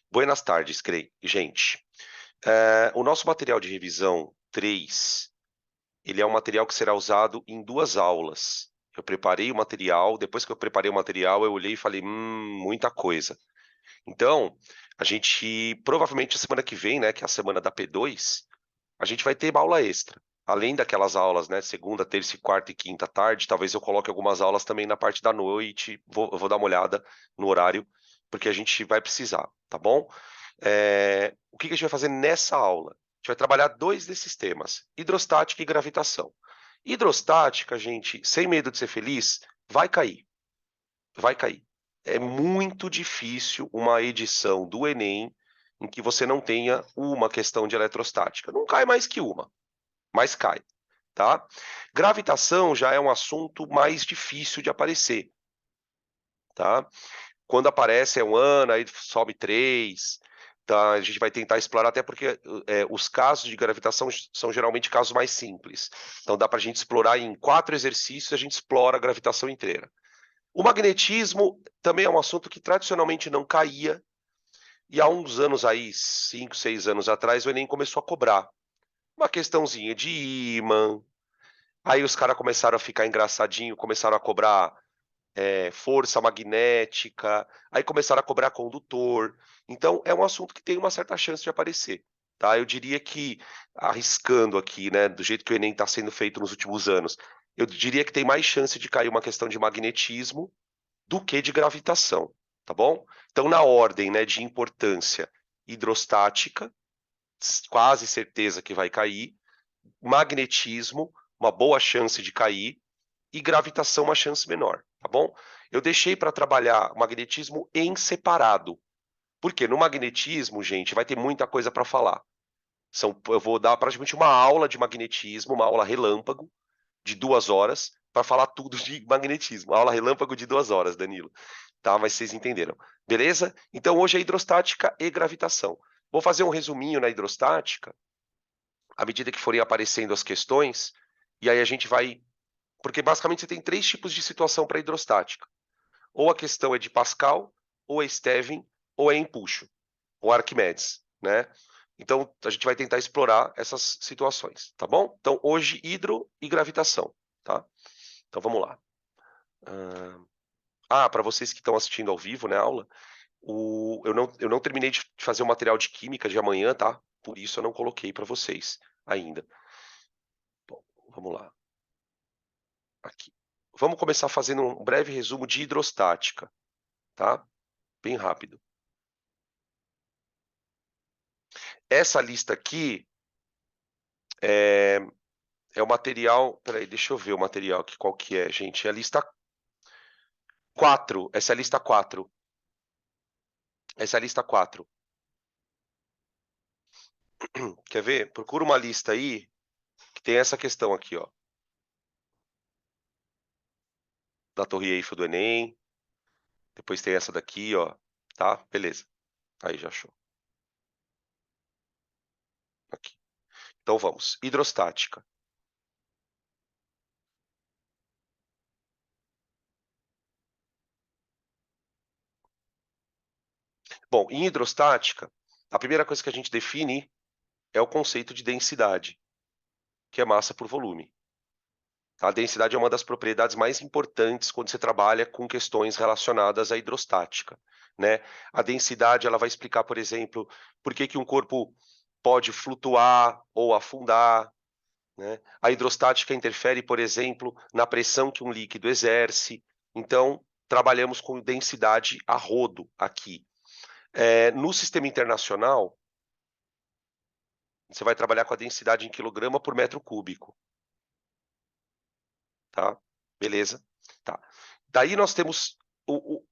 Buenas tardes, gente. O nosso material de revisão 3, ele é um material que será usado em 2 aulas. Eu preparei o material, depois que eu preparei o material, eu olhei e falei, muita coisa. Então, a gente, provavelmente, a semana que vem, né, que é a semana da P2, a gente vai ter uma aula extra. Além daquelas aulas, né, segunda, terça, quarta e quinta à tarde, talvez eu coloque algumas aulas também na parte da noite, eu vou dar uma olhada no horário, porque a gente vai precisar, tá bom? O que que a gente vai fazer nessa aula? A gente vai trabalhar 2 desses temas, hidrostática e gravitação. Hidrostática, gente, sem medo de ser feliz, vai cair, vai cair. É muito difícil uma edição do Enem em que você não tenha uma questão de eletrostática. Não cai mais que uma, mas cai, tá? Gravitação já é um assunto mais difícil de aparecer, tá? Quando aparece é um ano, aí sobe 3, tá? A gente vai tentar explorar, até porque os casos de gravitação são geralmente casos mais simples. Então dá para a gente explorar em 4 exercícios, a gente explora a gravitação inteira. O magnetismo também é um assunto que tradicionalmente não caía, e há uns anos aí, 5, 6 anos atrás, o Enem começou a cobrar. Uma questãozinha de ímã, aí os caras começaram a ficar engraçadinho, começaram a cobrar força magnética, aí começaram a cobrar condutor. Então, é um assunto que tem uma certa chance de aparecer, tá? Eu diria que, arriscando aqui, né, do jeito que o Enem está sendo feito nos últimos anos, eu diria que tem mais chance de cair uma questão de magnetismo do que de gravitação, tá bom? Então, na ordem, né, de importância, hidrostática, quase certeza que vai cair, magnetismo, uma boa chance de cair, e gravitação, uma chance menor, tá bom? Eu deixei para trabalhar o magnetismo em separado. Porque no magnetismo, gente, vai ter muita coisa para falar. Eu vou dar praticamente uma aula de magnetismo, uma aula relâmpago, de 2 horas, para falar tudo de magnetismo. Aula relâmpago de 2 horas, Danilo. Tá? Mas vocês entenderam. Beleza? Então hoje é hidrostática e gravitação. Vou fazer um resuminho na hidrostática, à medida que forem aparecendo as questões, e aí a gente vai. Porque basicamente você tem 3 tipos de situação para hidrostática. Ou a questão é de Pascal, ou é Stevin, ou é empuxo, ou Arquimedes, né? Então a gente vai tentar explorar essas situações, tá bom? Então hoje hidro e gravitação, tá? Então vamos lá. Para vocês que estão assistindo ao vivo, né, a aula, eu não terminei de fazer o material de química de amanhã, tá? Por isso eu não coloquei para vocês ainda. Bom, vamos lá. Aqui. Vamos começar fazendo um breve resumo de hidrostática, tá? Bem rápido. Essa lista aqui é o material. Peraí, deixa eu ver o material aqui, qual que é, gente. É a lista 4. Essa é a lista 4. Essa é a lista 4. Quer ver? Procura uma lista aí que tem essa questão aqui, ó. Da Torre Eiffel do Enem. Depois tem essa daqui, ó. Tá? Beleza. Aí já achou. Aqui. Então vamos. Hidrostática. Bom, em hidrostática, a primeira coisa que a gente define é o conceito de densidade, que é massa por volume. A densidade é uma das propriedades mais importantes quando você trabalha com questões relacionadas à hidrostática, né? A densidade, ela vai explicar, por exemplo, por que que um corpo pode flutuar ou afundar, né? A hidrostática interfere, por exemplo, na pressão que um líquido exerce. Então, trabalhamos com densidade a rodo aqui. No sistema internacional, você vai trabalhar com a densidade em quilograma por metro cúbico, tá? Beleza? Tá. Daí nós temos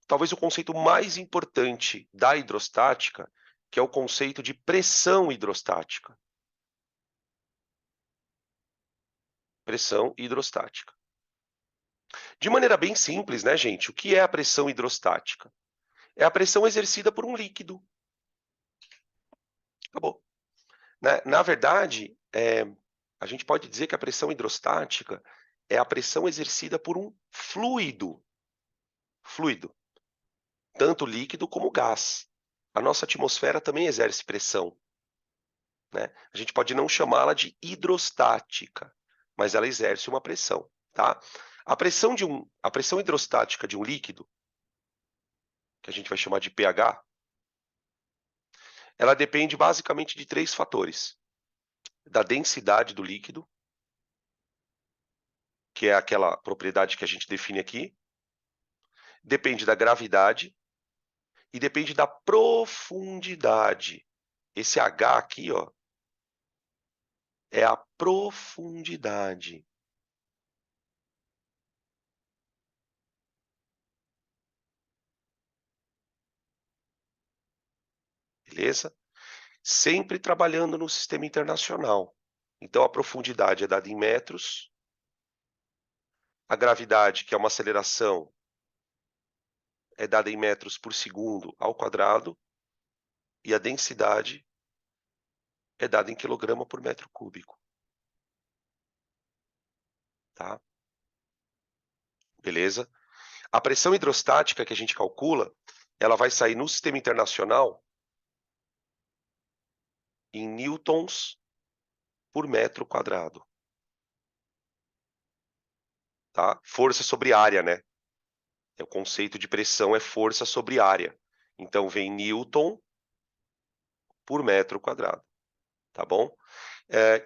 talvez o conceito mais importante da hidrostática, que é o conceito de pressão hidrostática. Pressão hidrostática. De maneira bem simples, né, gente? O que é a pressão hidrostática? É a pressão exercida por um líquido. Acabou. Na verdade, a gente pode dizer que a pressão hidrostática é a pressão exercida por um fluido. Fluido. Tanto líquido como gás. a nossa atmosfera também exerce pressão, né? A gente pode não chamá-la de hidrostática, mas ela exerce uma pressão, tá? A pressão hidrostática de um líquido, que a gente vai chamar de pH, ela depende basicamente de 3 fatores: da densidade do líquido, que é aquela propriedade que a gente define aqui, depende da gravidade e depende da profundidade. Esse H aqui, ó, é a profundidade. Beleza? Sempre trabalhando no sistema internacional. Então, a profundidade é dada em metros, a gravidade, que é uma aceleração, é dada em metros por segundo ao quadrado, e a densidade é dada em quilograma por metro cúbico. Tá? Beleza? A pressão hidrostática que a gente calcula, ela vai sair no sistema internacional em newtons por metro quadrado. Tá? Força sobre área, né? O conceito de pressão é força sobre área. Então, vem newton por metro quadrado, tá bom?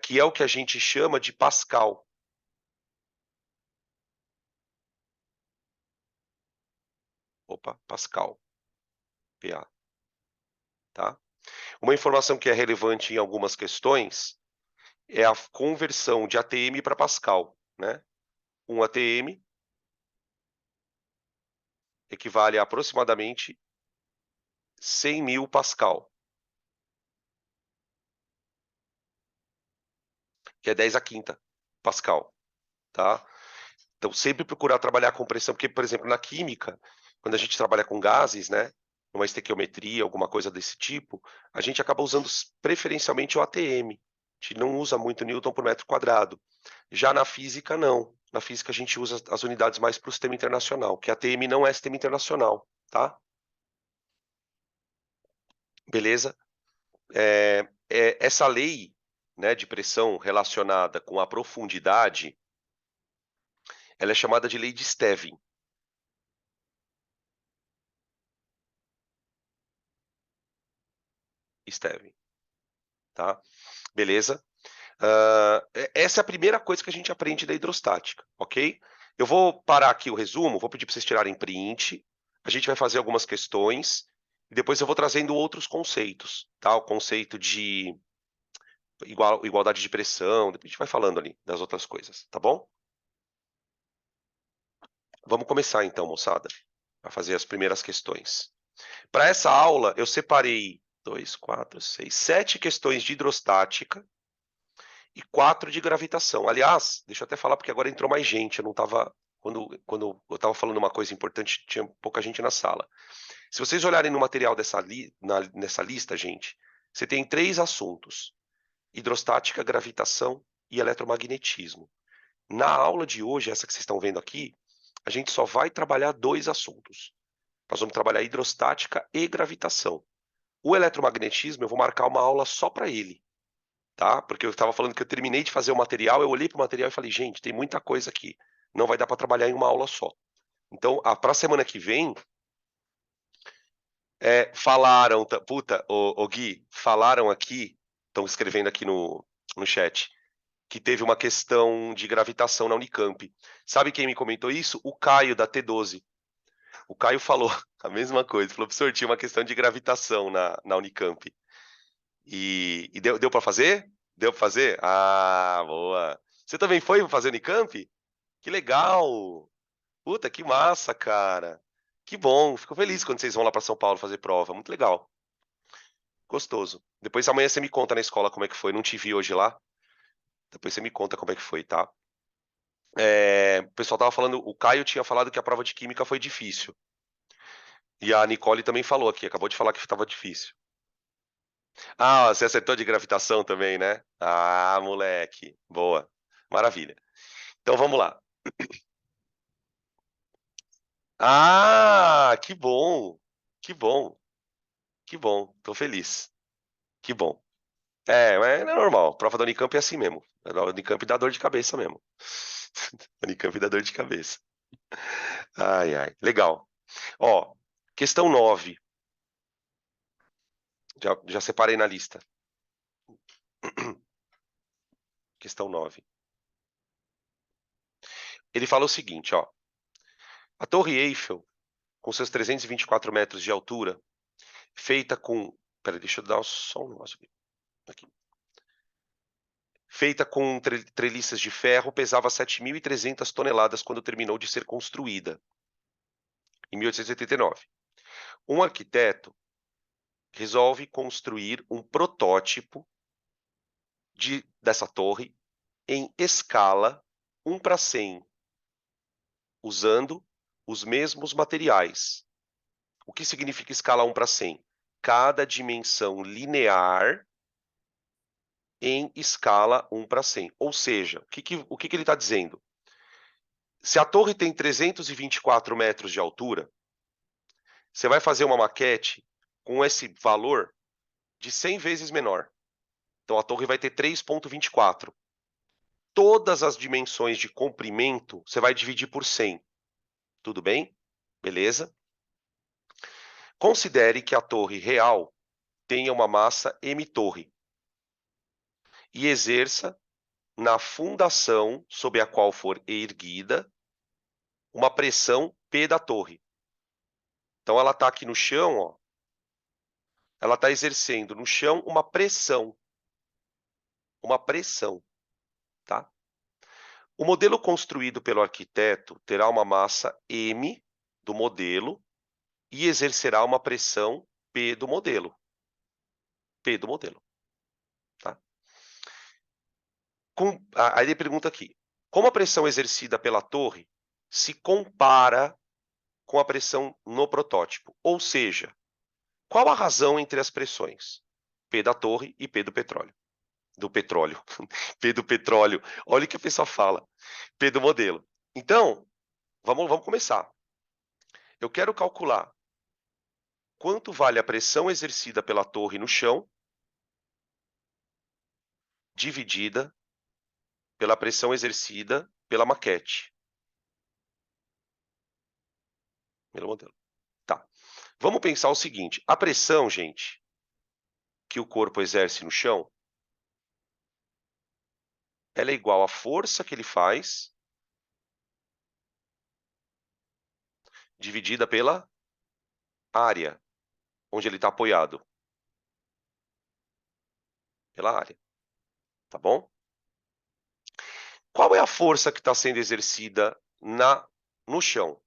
Que é o que a gente chama de Pascal. Opa, Pascal, PA, tá? Uma informação que é relevante em algumas questões é a conversão de ATM para Pascal, né? Um ATM equivale a aproximadamente 100.000 Pascal, que é 10 a quinta Pascal, tá? Então, sempre procurar trabalhar com pressão, porque, por exemplo, na química, quando a gente trabalha com gases, né, numa estequiometria, alguma coisa desse tipo, a gente acaba usando preferencialmente o ATM. A gente não usa muito Newton por metro quadrado. Já na física, não. Na física, a gente usa as unidades mais para o sistema internacional, que ATM não é sistema internacional, tá? Beleza? Essa lei, né, de pressão relacionada com a profundidade, ela é chamada de lei de Stevin. Stevin, tá? Beleza? Essa é a primeira coisa que a gente aprende da hidrostática, ok? Eu vou parar aqui o resumo, vou pedir para vocês tirarem print, a gente vai fazer algumas questões, e depois eu vou trazendo outros conceitos, tá? O conceito de igualdade de pressão, depois a gente vai falando ali das outras coisas, tá bom? Vamos começar então, moçada, a fazer as primeiras questões. Para essa aula, eu separei 2, 4, 6, 7 questões de hidrostática e 4 de gravitação. Aliás, deixa eu até falar, porque agora entrou mais gente, eu não estava... Quando eu estava falando uma coisa importante, tinha pouca gente na sala. Se vocês olharem no material nessa lista, gente, você tem 3 assuntos: hidrostática, gravitação e eletromagnetismo. Na aula de hoje, essa que vocês estão vendo aqui, a gente só vai trabalhar 2 assuntos. Nós vamos trabalhar hidrostática e gravitação. O eletromagnetismo, eu vou marcar uma aula só para ele, tá? Porque eu estava falando que eu terminei de fazer o material, eu olhei para o material e falei, gente, tem muita coisa aqui, não vai dar para trabalhar em uma aula só. Então, para a semana que vem, falaram, puta, ô Gui, falaram aqui, estão escrevendo aqui no chat, que teve uma questão de gravitação na Unicamp. Sabe quem me comentou isso? O Caio, da T12. O Caio falou a mesma coisa, falou, professor, tinha uma questão de gravitação na Unicamp. E deu para fazer? Deu para fazer? Ah, boa. Você também foi fazer Unicamp? Que legal! Puta, que massa, cara. Que bom. Fico feliz quando vocês vão lá para São Paulo fazer prova. Muito legal. Gostoso. Depois amanhã você me conta na escola como é que foi. Não te vi hoje lá. Depois você me conta como é que foi, tá? O pessoal tava falando, o Caio tinha falado que a prova de química foi difícil. E a Nicole também falou aqui, acabou de falar que estava difícil. Ah, você acertou de gravitação também, né? Ah, moleque. Boa. Maravilha. Então vamos lá. Ah, que bom. Que bom. Que bom, tô feliz. Que bom. Mas é normal. Prova da Unicamp é assim mesmo. A Unicamp dá dor de cabeça mesmo. A Unicamp dá dor de cabeça. Ai, ai. Legal. Ó, questão 9. Já separei na lista. Questão 9. Ele fala o seguinte, ó. A Torre Eiffel, com seus 324 metros de altura, feita com... Peraí, deixa eu dar só um negócio aqui. Feita com treliças de ferro, pesava 7.300 toneladas quando terminou de ser construída, em 1889. Um arquiteto resolve construir um protótipo dessa torre em escala 1:100, usando os mesmos materiais. O que significa escala 1:100? Cada dimensão linear em escala 1:100. Ou seja, o que ele está dizendo? Se a torre tem 324 metros de altura, você vai fazer uma maquete com esse valor de 100 vezes menor. Então a torre vai ter 3,24. Todas as dimensões de comprimento você vai dividir por 100. Tudo bem? Beleza? Considere que a torre real tenha uma massa m-torre e exerça na fundação sob a qual for erguida uma pressão P da torre. Então ela está aqui no chão, ó. Ela está exercendo no chão uma pressão. Uma pressão, tá? O modelo construído pelo arquiteto terá uma massa M do modelo e exercerá uma pressão P do modelo. P do modelo, tá? Aí ele pergunta aqui, como a pressão exercida pela torre se compara com a pressão no protótipo? Ou seja, qual a razão entre as pressões? P da torre e P do petróleo. Do petróleo. P do petróleo. Olha o que a pessoa fala. P do modelo. Então, vamos começar. Eu quero calcular quanto vale a pressão exercida pela torre no chão dividida pela pressão exercida pela maquete. Pelo modelo. Tá. Vamos pensar o seguinte. A pressão, gente, que o corpo exerce no chão, ela é igual à força que ele faz dividida pela área onde ele está apoiado. Pela área. Tá bom? Qual é a força que está sendo exercida no chão?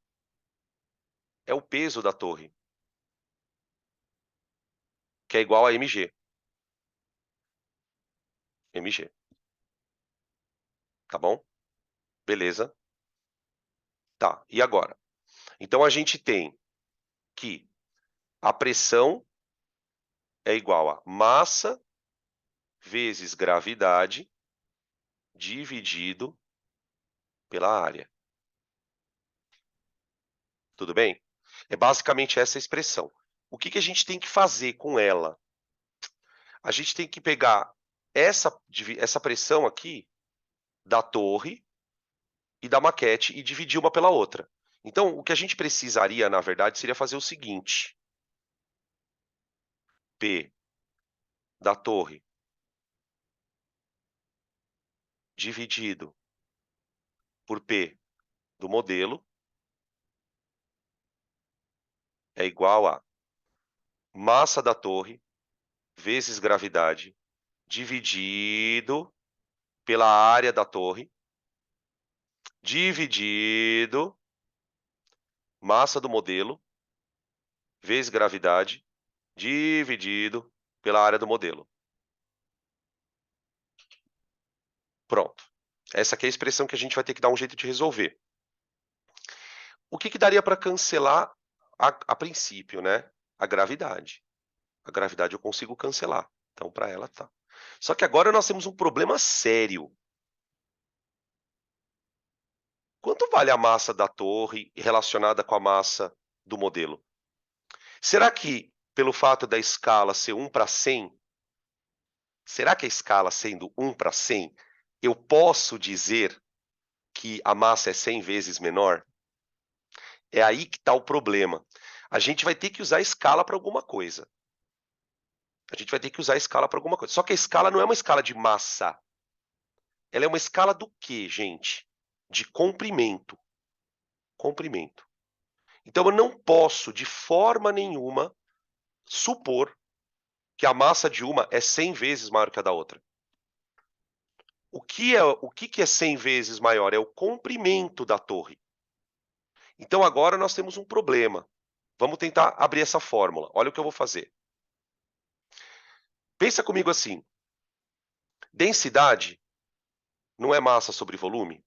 É o peso da torre, que é igual a mg. mg. Tá bom? Beleza? Tá, e agora? Então a gente tem que a pressão é igual a massa vezes gravidade dividido pela área. Tudo bem? É basicamente essa expressão. O que a gente tem que fazer com ela? A gente tem que pegar essa pressão aqui da torre e da maquete e dividir uma pela outra. Então, o que a gente precisaria, na verdade, seria fazer o seguinte. P da torre dividido por P do modelo é igual a massa da torre vezes gravidade dividido pela área da torre dividido massa do modelo vezes gravidade dividido pela área do modelo. Pronto. Essa aqui é a expressão que a gente vai ter que dar um jeito de resolver. O que daria para cancelar a princípio, né? A gravidade. A gravidade eu consigo cancelar. Então, para ela, tá. Só que agora nós temos um problema sério. Quanto vale a massa da torre relacionada com a massa do modelo? Será que pelo fato da escala ser 1 para 100, será que a escala sendo 1 para 100, eu posso dizer que a massa é 100 vezes menor? É aí que está o problema. A gente vai ter que usar a escala para alguma coisa. A gente vai ter que usar a escala para alguma coisa. Só que a escala não é uma escala de massa. Ela é uma escala do quê, gente? De comprimento. Comprimento. Então eu não posso, de forma nenhuma, supor que a massa de uma é 100 vezes maior que a da outra. O que é 100 vezes maior? É o comprimento da torre. Então agora nós temos um problema. Vamos tentar abrir essa fórmula. Olha o que eu vou fazer. Pensa comigo assim. Densidade não é massa sobre volume?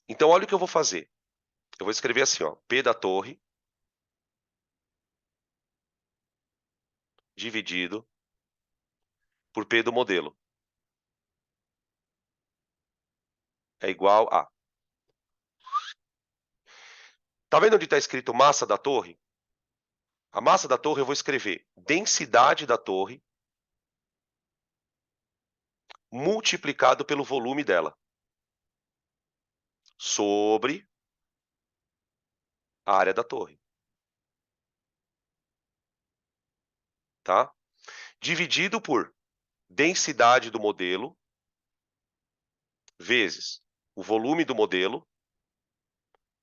Então olha o que eu vou fazer. Eu vou escrever assim, ó, P da torre dividido por P do modelo é igual a... Tá vendo onde está escrito massa da torre? A massa da torre eu vou escrever densidade da torre multiplicado pelo volume dela sobre a área da torre, tá? Dividido por densidade do modelo vezes o volume do modelo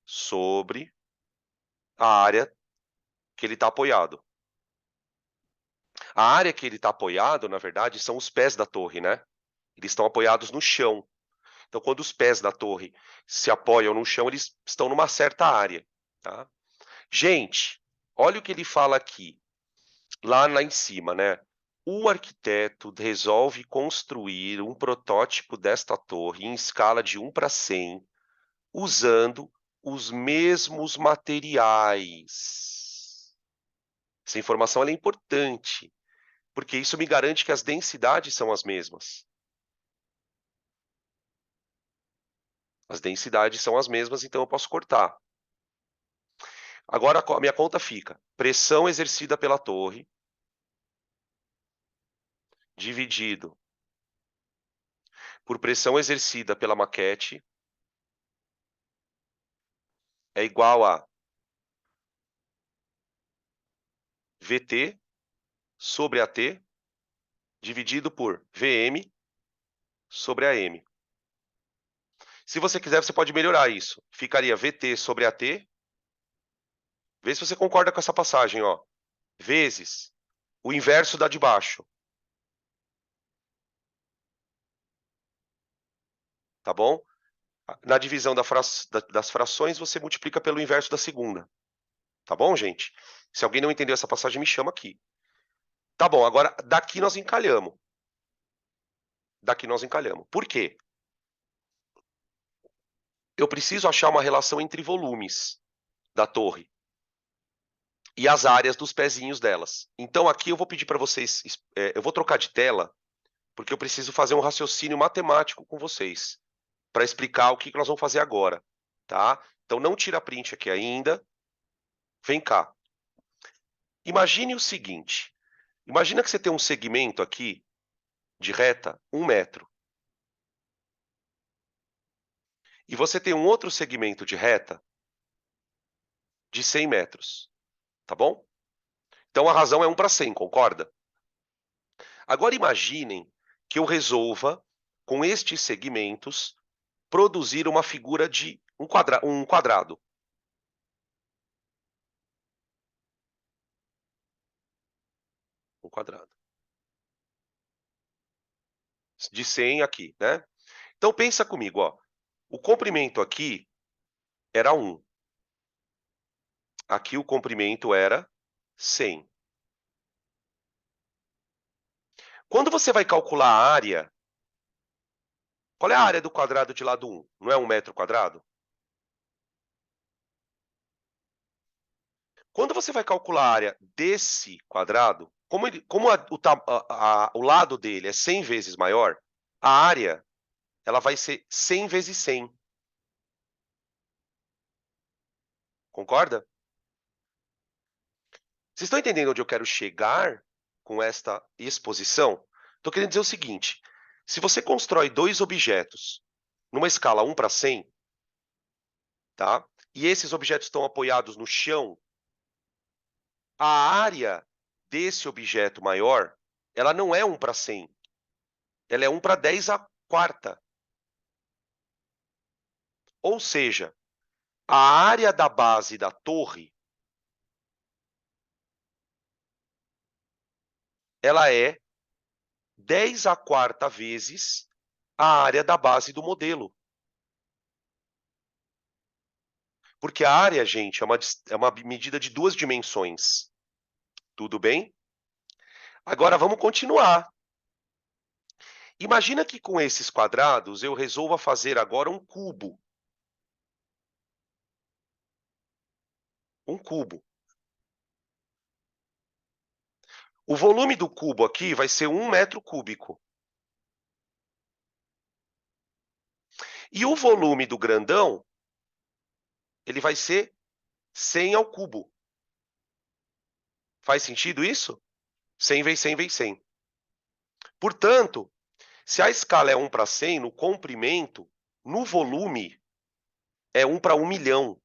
sobre a área que ele está apoiado. A área que ele está apoiado, na verdade, são os pés da torre, né? Eles estão apoiados no chão. Então, quando os pés da torre se apoiam no chão, eles estão numa certa área, tá? Gente, olha o que ele fala aqui, lá em cima, né? O arquiteto resolve construir um protótipo desta torre em escala de 1 para 100, usando os mesmos materiais. Essa informação é importante, porque isso me garante que as densidades são as mesmas. As densidades são as mesmas, então eu posso cortar. Agora a minha conta fica: pressão exercida pela torre dividido por pressão exercida pela maquete é igual a VT sobre AT dividido por VM sobre AM. Se você quiser, você pode melhorar isso. Ficaria VT sobre AT. Vê se você concorda com essa passagem, ó. Vezes o inverso da de baixo. Tá bom? Na divisão das frações, você multiplica pelo inverso da segunda. Tá bom, gente? Se alguém não entendeu essa passagem, me chama aqui. Tá bom, agora daqui nós encalhamos. Daqui nós encalhamos. Por quê? Eu preciso achar uma relação entre volumes da torre e as áreas dos pezinhos delas. Então aqui eu vou pedir para vocês, eu vou trocar de tela, porque eu preciso fazer um raciocínio matemático com vocês, para explicar o que nós vamos fazer agora, tá? Então não tira print aqui ainda. Vem cá. Imagine o seguinte. Imagina que você tem um segmento aqui de reta 1 metro. E você tem um outro segmento de reta de 100 metros. Tá bom? Então a razão é 1 para 100, concorda? Agora imaginem que eu resolva, com estes segmentos, produzir uma figura de um quadrado. Um quadrado. De 100 aqui, né? Então pensa comigo, ó. O comprimento aqui era 1. Aqui o comprimento era 100. Quando você vai calcular a área, qual é a área do quadrado de lado 1? Não é 1 metro quadrado? Quando você vai calcular a área desse quadrado, como o lado dele é 100 vezes maior, a área ela vai ser 100 vezes 100. Concorda? Vocês estão entendendo onde eu quero chegar com esta exposição? Estou querendo dizer o seguinte, se você constrói dois objetos numa escala 1 para 100, tá? E esses objetos estão apoiados no chão, a área desse objeto maior, ela não é 1 para 100, ela é 1 para 10 a quarta. Ou seja, a área da base da torre, ela é 10 a quarta vezes a área da base do modelo. Porque a área, gente, é uma medida de duas dimensões. Tudo bem? Agora vamos continuar. Imagina que com esses quadrados eu resolva fazer agora um cubo. Um cubo. O volume do cubo aqui vai ser 1 metro cúbico. E o volume do grandão, ele vai ser 100 ao cubo. Faz sentido isso? 100 vezes 100 vezes 100. Portanto, se a escala é 1 para 100, no comprimento, no volume, é 1 para 1 milhão.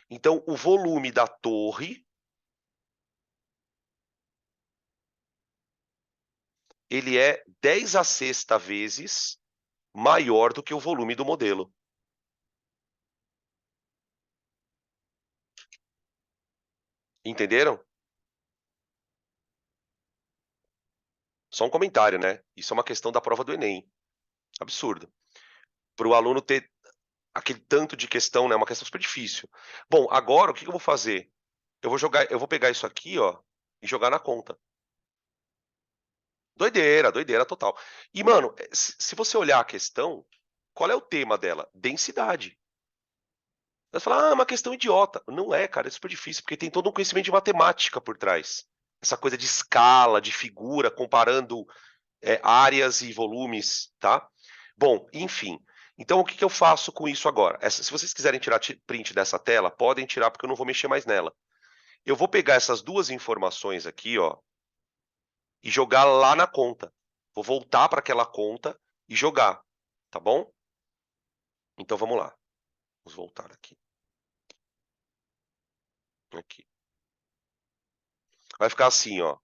Então, o volume da torre, ele é 10 a sexta vezes maior do que o volume do modelo. Entenderam? Só um comentário, né? Isso é uma questão da prova do Enem. Absurdo. Para o aluno ter aquele tanto de questão, né? É uma questão super difícil. Bom, agora o que eu vou fazer? Eu vou pegar isso aqui, ó, e jogar na conta. Doideira, doideira total. E, mano, se você olhar a questão, qual é o tema dela? Densidade. Você fala, uma questão idiota. Não é, cara, é super difícil, porque tem todo um conhecimento de matemática por trás. Essa coisa de escala, de figura, comparando áreas e volumes, tá? Bom, enfim. Então, o que eu faço com isso agora? Se vocês quiserem tirar print dessa tela, podem tirar, porque eu não vou mexer mais nela. Eu vou pegar essas duas informações aqui, ó, e jogar lá na conta. Vou voltar para aquela conta e jogar, tá bom? Então, vamos lá. Vamos voltar aqui. Aqui. Vai ficar assim, ó.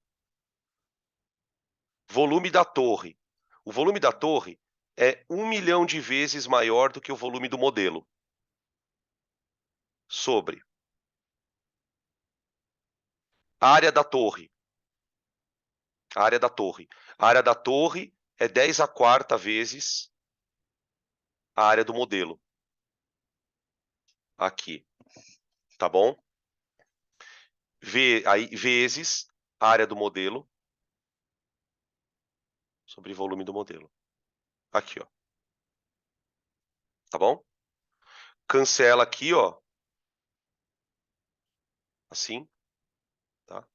Volume da torre. O volume da torre é 1 milhão de vezes maior do que o volume do modelo. Sobre a área da torre. A área da torre. A área da torre é 10 a quarta vezes a área do modelo. Aqui, tá bom? Aí, vezes a área do modelo sobre volume do modelo. Aqui, ó. Tá bom? Cancela aqui, ó. Assim, tá?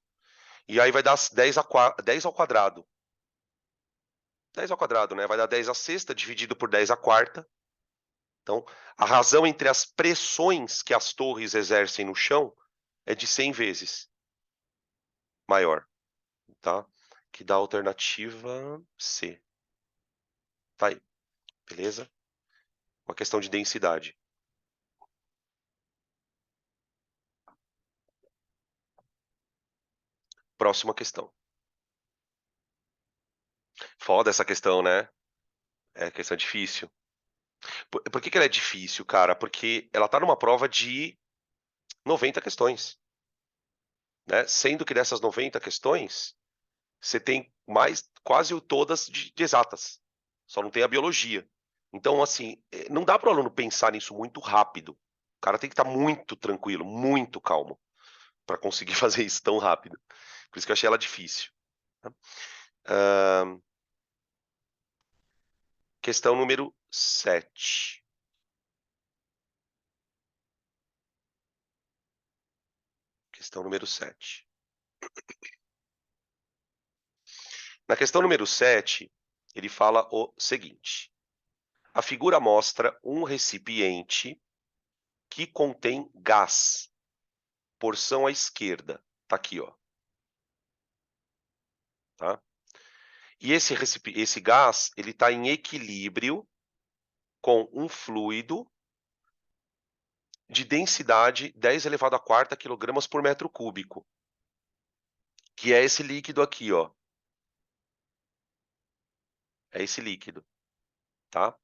E aí vai dar 10 ao quadrado. 10 ao quadrado, né? Vai dar 10 a sexta dividido por 10 a quarta. Então, a razão entre as pressões que as torres exercem no chão é de 100 vezes maior, tá? Que dá a alternativa C. Tá aí, beleza? Uma questão de densidade. Próxima questão. Foda essa questão, né? É questão difícil. Por que ela é difícil, cara? Porque ela tá numa prova de 90 questões, né? Sendo que dessas 90 questões, você tem mais quase todas de exatas. Só não tem a biologia. Então, assim, não dá para o aluno pensar nisso muito rápido. O cara tem que estar muito tranquilo, muito calmo, para conseguir fazer isso tão rápido. Por isso que eu achei ela difícil. Questão número 7. Questão número 7. Na questão número 7, ele fala o seguinte: a figura mostra um recipiente que contém gás. porção à esquerda. Tá aqui, ó. Tá? E esse gás, ele está em equilíbrio com um fluido de densidade 10 elevado à quarta quilogramas por metro cúbico, que é esse líquido aqui, ó. É esse líquido, tá?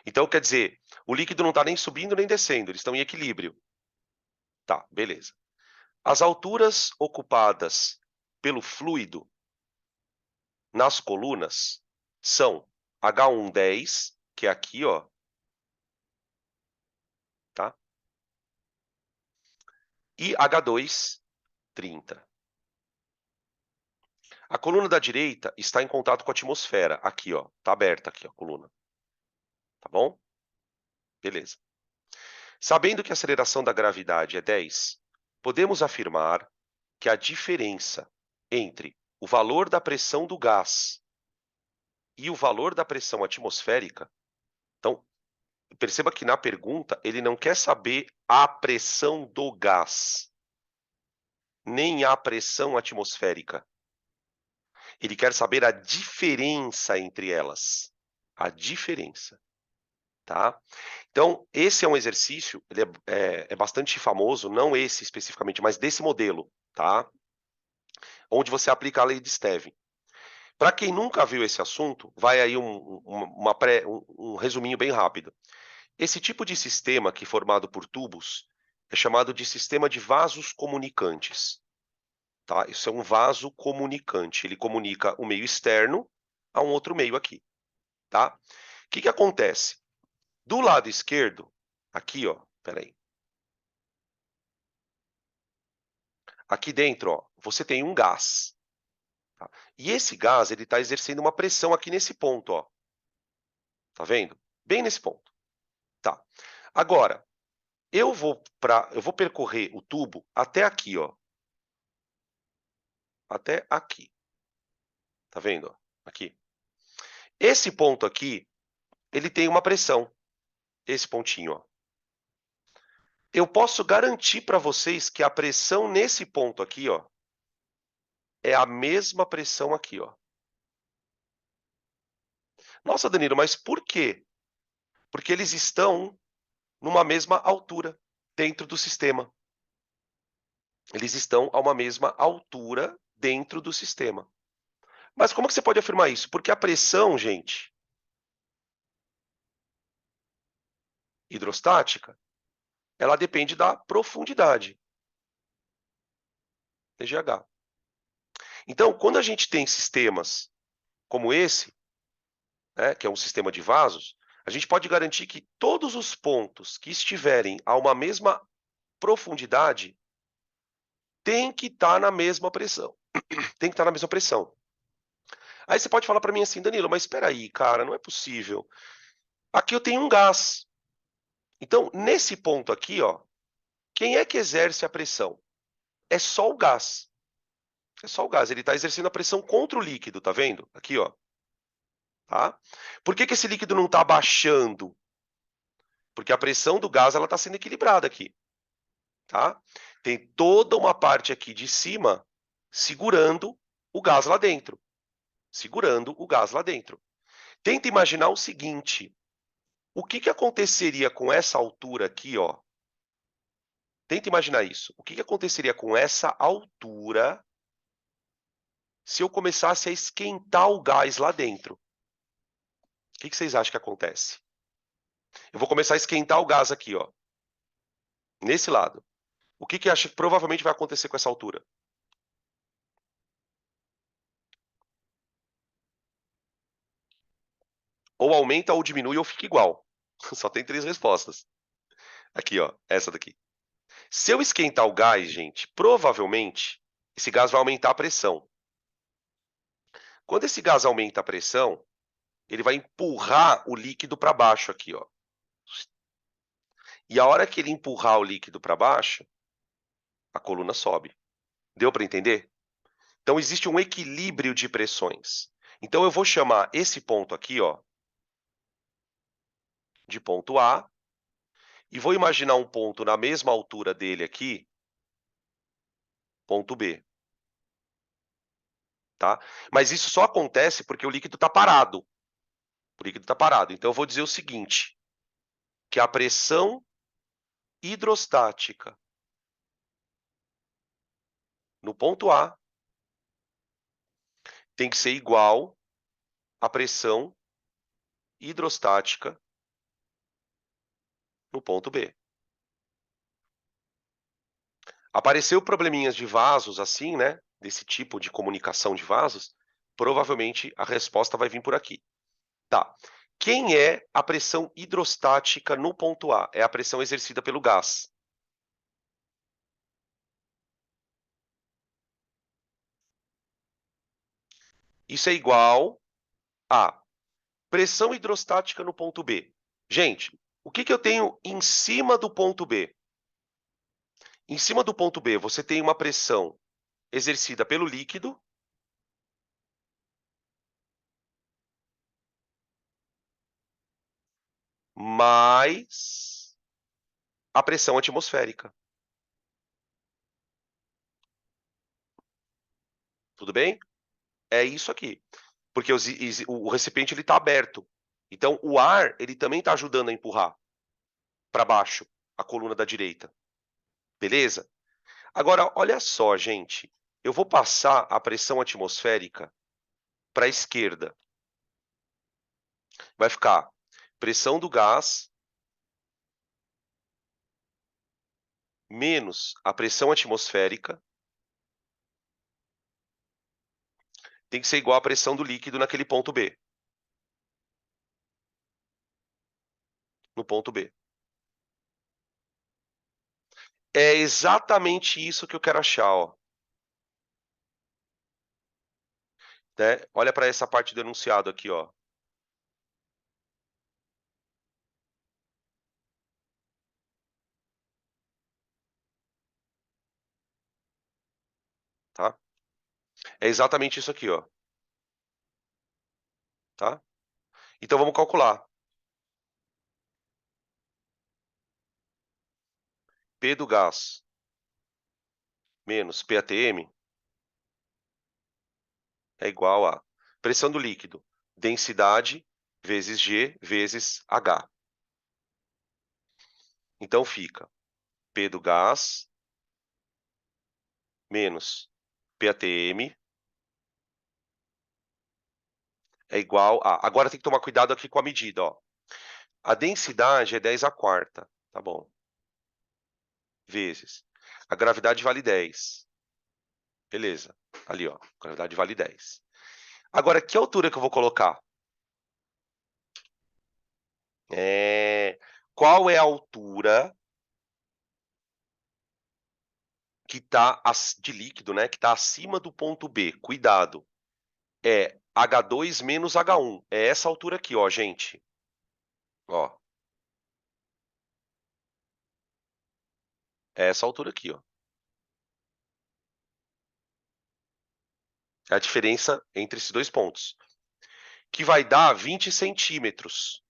Então, quer dizer, o líquido não está nem subindo nem descendo, eles estão em equilíbrio. Tá, beleza. As alturas ocupadas pelo fluido nas colunas são H110, que é aqui, ó, tá? E H230. A coluna da direita está em contato com a atmosfera, aqui, ó, tá aberta aqui, ó, a coluna. Tá bom? Beleza. Sabendo que a aceleração da gravidade é 10, podemos afirmar que a diferença entre o valor da pressão do gás e o valor da pressão atmosférica. Então, perceba que na pergunta ele não quer saber a pressão do gás, nem a pressão atmosférica. Ele quer saber a diferença entre elas. A diferença, tá? Então, esse é um exercício, ele é bastante famoso, não esse especificamente, mas desse modelo, tá? Onde você aplica a lei de Stevin. Para quem nunca viu esse assunto, vai aí um resuminho bem rápido. Esse tipo de sistema, que é formado por tubos, é chamado de sistema de vasos comunicantes. Tá? Isso é um vaso comunicante. Ele comunica o meio externo a um outro meio aqui. Tá? O que acontece? Do lado esquerdo, aqui, ó, peraí. Aqui dentro, ó, você tem um gás. Tá? E esse gás ele está exercendo uma pressão aqui nesse ponto, ó. Tá vendo? Bem nesse ponto. Tá. Agora, eu vou percorrer o tubo até aqui, ó. Até aqui. Tá vendo? Ó? Aqui. Esse ponto aqui, ele tem uma pressão. Esse pontinho, ó. Eu posso garantir para vocês que a pressão nesse ponto aqui, ó, é a mesma pressão aqui, ó. Nossa, Danilo, mas por quê? Porque eles estão numa mesma altura dentro do sistema. Eles estão a uma mesma altura dentro do sistema. Mas como que você pode afirmar isso? Porque a pressão, gente, hidrostática, ela depende da profundidade, TGH. Então, quando a gente tem sistemas como esse, né, que é um sistema de vasos, a gente pode garantir que todos os pontos que estiverem a uma mesma profundidade têm que estar na mesma pressão. Tem que estar na mesma pressão. Aí você pode falar para mim assim, Danilo, mas espera aí, cara, não é possível. Aqui eu tenho um gás. Então, nesse ponto aqui, ó, quem é que exerce a pressão? É só o gás. É só o gás. Ele está exercendo a pressão contra o líquido, tá vendo? Aqui, ó. Tá? Por que esse líquido não está baixando? Porque a pressão do gás está sendo equilibrada aqui. Tá? Tem toda uma parte aqui de cima segurando o gás lá dentro. Segurando o gás lá dentro. Tenta imaginar o seguinte. O que aconteceria com essa altura aqui, ó? Tenta imaginar isso. O que aconteceria com essa altura se eu começasse a esquentar o gás lá dentro? O que vocês acham que acontece? Eu vou começar a esquentar o gás aqui, ó. Nesse lado. O que acha que provavelmente vai acontecer com essa altura? Ou aumenta, ou diminui, ou fica igual. Só tem 3 respostas. Aqui, ó. Essa daqui. Se eu esquentar o gás, gente, provavelmente esse gás vai aumentar a pressão. Quando esse gás aumenta a pressão, ele vai empurrar o líquido para baixo aqui, ó. E a hora que ele empurrar o líquido para baixo, a coluna sobe. Deu para entender? Então existe um equilíbrio de pressões. Então eu vou chamar esse ponto aqui, ó, de ponto A, e vou imaginar um ponto na mesma altura dele aqui, ponto B. Tá? Mas isso só acontece porque o líquido está parado. O líquido está parado. Então, eu vou dizer o seguinte, que a pressão hidrostática no ponto A tem que ser igual à pressão hidrostática no ponto B. Apareceu probleminhas de vasos assim, né? Desse tipo de comunicação de vasos, provavelmente a resposta vai vir por aqui. Tá. Quem é a pressão hidrostática no ponto A? É a pressão exercida pelo gás. Isso é igual a pressão hidrostática no ponto B. Gente, o que eu tenho em cima do ponto B? Em cima do ponto B, você tem uma pressão exercida pelo líquido mais a pressão atmosférica. Tudo bem? É isso aqui. Porque o recipiente está aberto. Então, o ar ele também está ajudando a empurrar para baixo a coluna da direita. Beleza? Agora, olha só, gente. Eu vou passar a pressão atmosférica para a esquerda. Vai ficar pressão do gás menos a pressão atmosférica tem que ser igual à pressão do líquido naquele ponto B. No ponto B. É exatamente isso que eu quero achar, ó. Né? Olha para essa parte do enunciado aqui, ó. Tá? É exatamente isso aqui, ó. Tá? Então vamos calcular. P do gás menos PATM é igual a pressão do líquido, densidade vezes G vezes H. Então fica P do gás menos PATM é igual a... Agora tem que tomar cuidado aqui com a medida, ó. A densidade é 10 a quarta, tá bom? Vezes. A gravidade vale 10. Beleza. Ali, ó. A gravidade vale 10. Agora, que altura que eu vou colocar? Qual é a altura que está de líquido, né? Que está acima do ponto B? Cuidado. É H2 menos H1. É essa altura aqui, ó, gente. Ó. É essa altura aqui, ó. É a diferença entre esses dois pontos. Que vai dar 20 centímetros.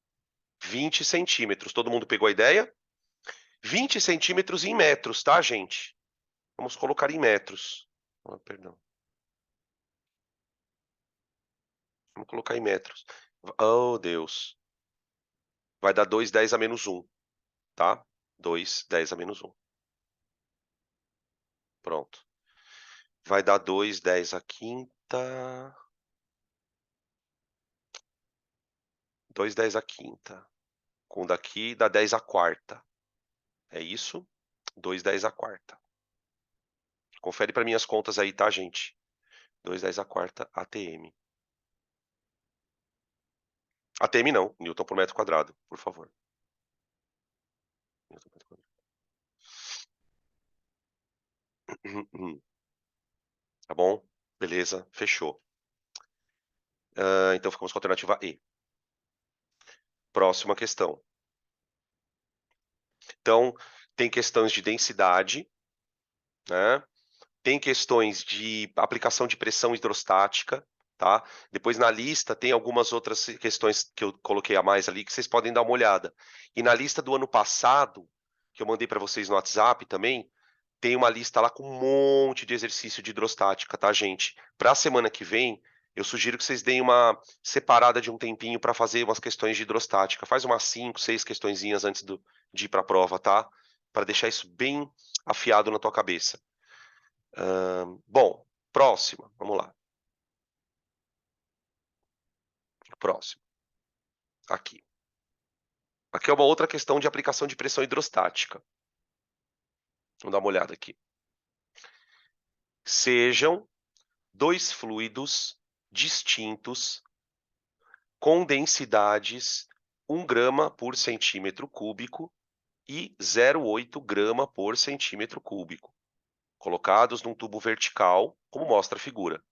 20 centímetros. Todo mundo pegou a ideia? 20 centímetros em metros, tá, gente? Vamos colocar em metros. Ah, perdão. Vamos colocar em metros. Oh, Deus. Vai dar 2,10 a menos 1, tá? 2,10 a menos 1. Pronto. Vai dar 2,10 a quinta. 2,10 a quinta. Com daqui dá 10 a quarta. É isso? 2,10 a quarta. Confere para minhas contas aí, tá, gente? 2,10 a quarta ATM. ATM não, Newton por metro quadrado, por favor. Newton por metro quadrado. Tá bom? Beleza, fechou. Então ficamos com a alternativa E. Próxima questão. Então, tem questões de densidade, né? Tem questões de aplicação de pressão hidrostática, tá? Depois na lista tem algumas outras questões que eu coloquei a mais ali que vocês podem dar uma olhada. E na lista do ano passado, que eu mandei para vocês no WhatsApp também, tem uma lista lá com um monte de exercício de hidrostática, tá, gente? Para a semana que vem, eu sugiro que vocês deem uma separada de um tempinho para fazer umas questões de hidrostática. Faz umas 5, 6 questõezinhas antes de ir para a prova, tá? Para deixar isso bem afiado na tua cabeça. Bom, próxima, vamos lá. Próximo. Aqui. Aqui é uma outra questão de aplicação de pressão hidrostática. Vamos dar uma olhada aqui. Sejam dois fluidos distintos com densidades 1 grama por centímetro cúbico e 0,8 grama por centímetro cúbico, colocados num tubo vertical, como mostra a figura.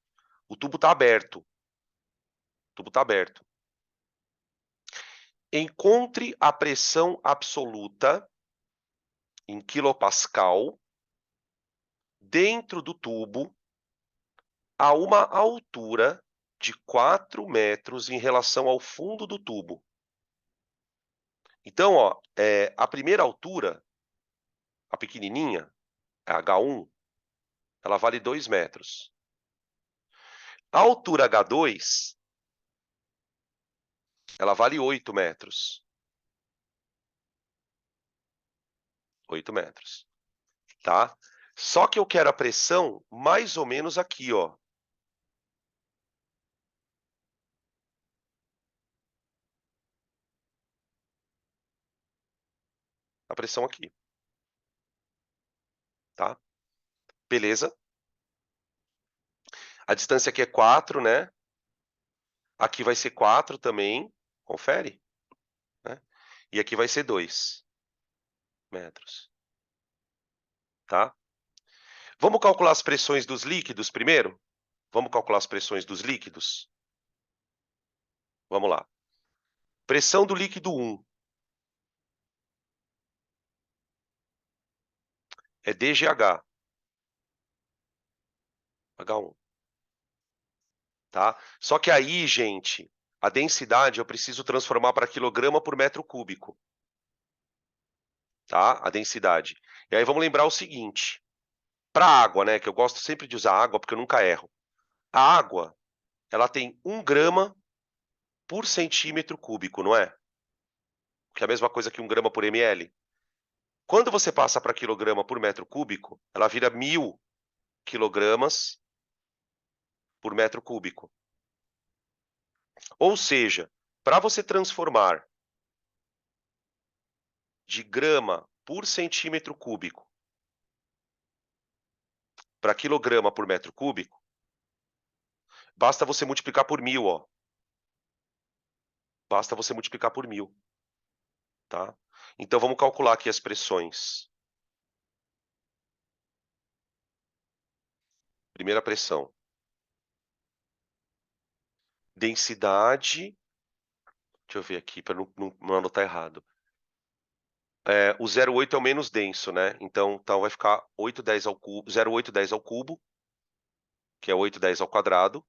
O tubo está aberto. O tubo está aberto. Encontre a pressão absoluta em quilopascal dentro do tubo a uma altura de 4 metros em relação ao fundo do tubo. Então, ó, a primeira altura, a pequenininha, a H1, ela vale 2 metros. A altura H2, ela vale 8 metros. 8 metros, tá? Só que eu quero a pressão mais ou menos aqui, ó. A pressão aqui, tá? Beleza? A distância aqui é 4, né? Aqui vai ser 4 também, confere, né? E aqui vai ser 2 metros, tá? Vamos calcular as pressões dos líquidos primeiro? Vamos calcular as pressões dos líquidos? Vamos lá. Pressão do líquido 1 é DGH, H1, tá? Só que aí, gente, a densidade eu preciso transformar para quilograma por metro cúbico, tá? A densidade. E aí vamos lembrar o seguinte, para água, né, que eu gosto sempre de usar água porque eu nunca erro. A água, ela tem 1 grama por centímetro cúbico, não é? Que é a mesma coisa que 1 grama por ml. Quando você passa para quilograma por metro cúbico, ela vira 1000 quilogramas por metro cúbico. Ou seja, para você transformar de grama por centímetro cúbico para quilograma por metro cúbico, basta você multiplicar por 1000, ó. Basta você multiplicar por 1000, tá? Então vamos calcular aqui as pressões. Primeira pressão. Densidade. Deixa eu ver aqui para não anotar errado. O 0,8 é o menos denso, né? Então vai ficar 810 ao cubo, 0,810 ao cubo, que é 810 ao quadrado,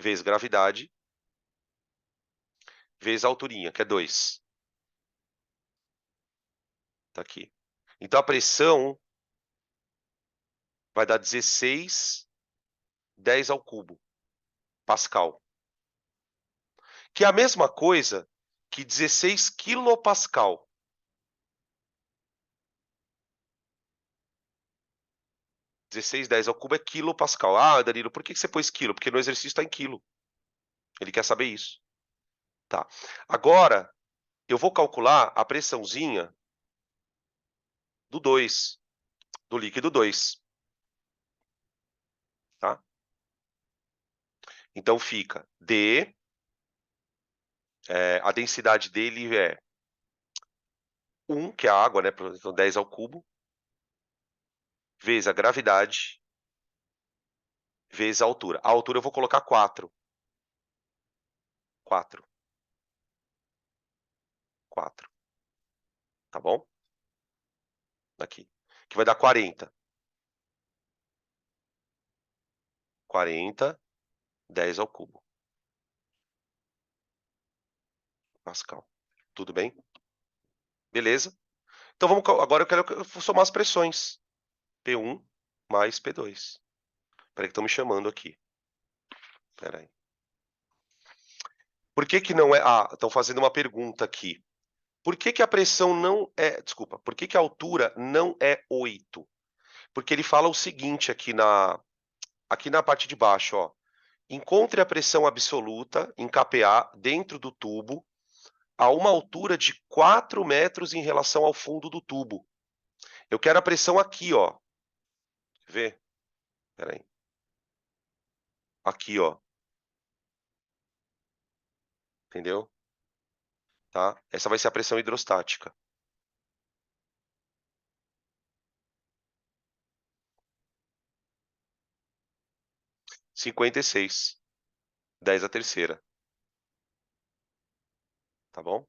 vezes gravidade, vezes a alturinha, que é 2. Tá aqui. Então a pressão vai dar 16 10 ao cubo, pascal. Que é a mesma coisa que 16 quilopascal. 16 10 ao cubo é quilopascal. Ah, Danilo, por que você pôs quilo? Porque no exercício está em quilo. Ele quer saber isso. Tá. Agora, eu vou calcular a pressãozinha do 2, do líquido 2. Tá? Então fica D, a densidade dele é 1, que é a água, né? Então 10 ao cubo, vezes a gravidade, vezes a altura. A altura eu vou colocar 4. 4. 4. Tá bom? Aqui. Que vai dar 40. 40, 10 ao cubo. Pascal. Tudo bem? Beleza? Então agora eu quero somar as pressões. P1 mais P2. Peraí que estão me chamando aqui. Peraí. Por que que não é... Ah, estão fazendo uma pergunta aqui. Por que que a pressão não é... Desculpa. Por que que a altura não é 8? Porque ele fala o seguinte aqui na parte de baixo, ó. Encontre a pressão absoluta em kPa dentro do tubo a uma altura de 4 metros em relação ao fundo do tubo. Eu quero a pressão aqui, ó. Quer ver? Peraí. Aqui, ó. Entendeu? Tá? Essa vai ser a pressão hidrostática. (56). 10 a terceira. Tá bom?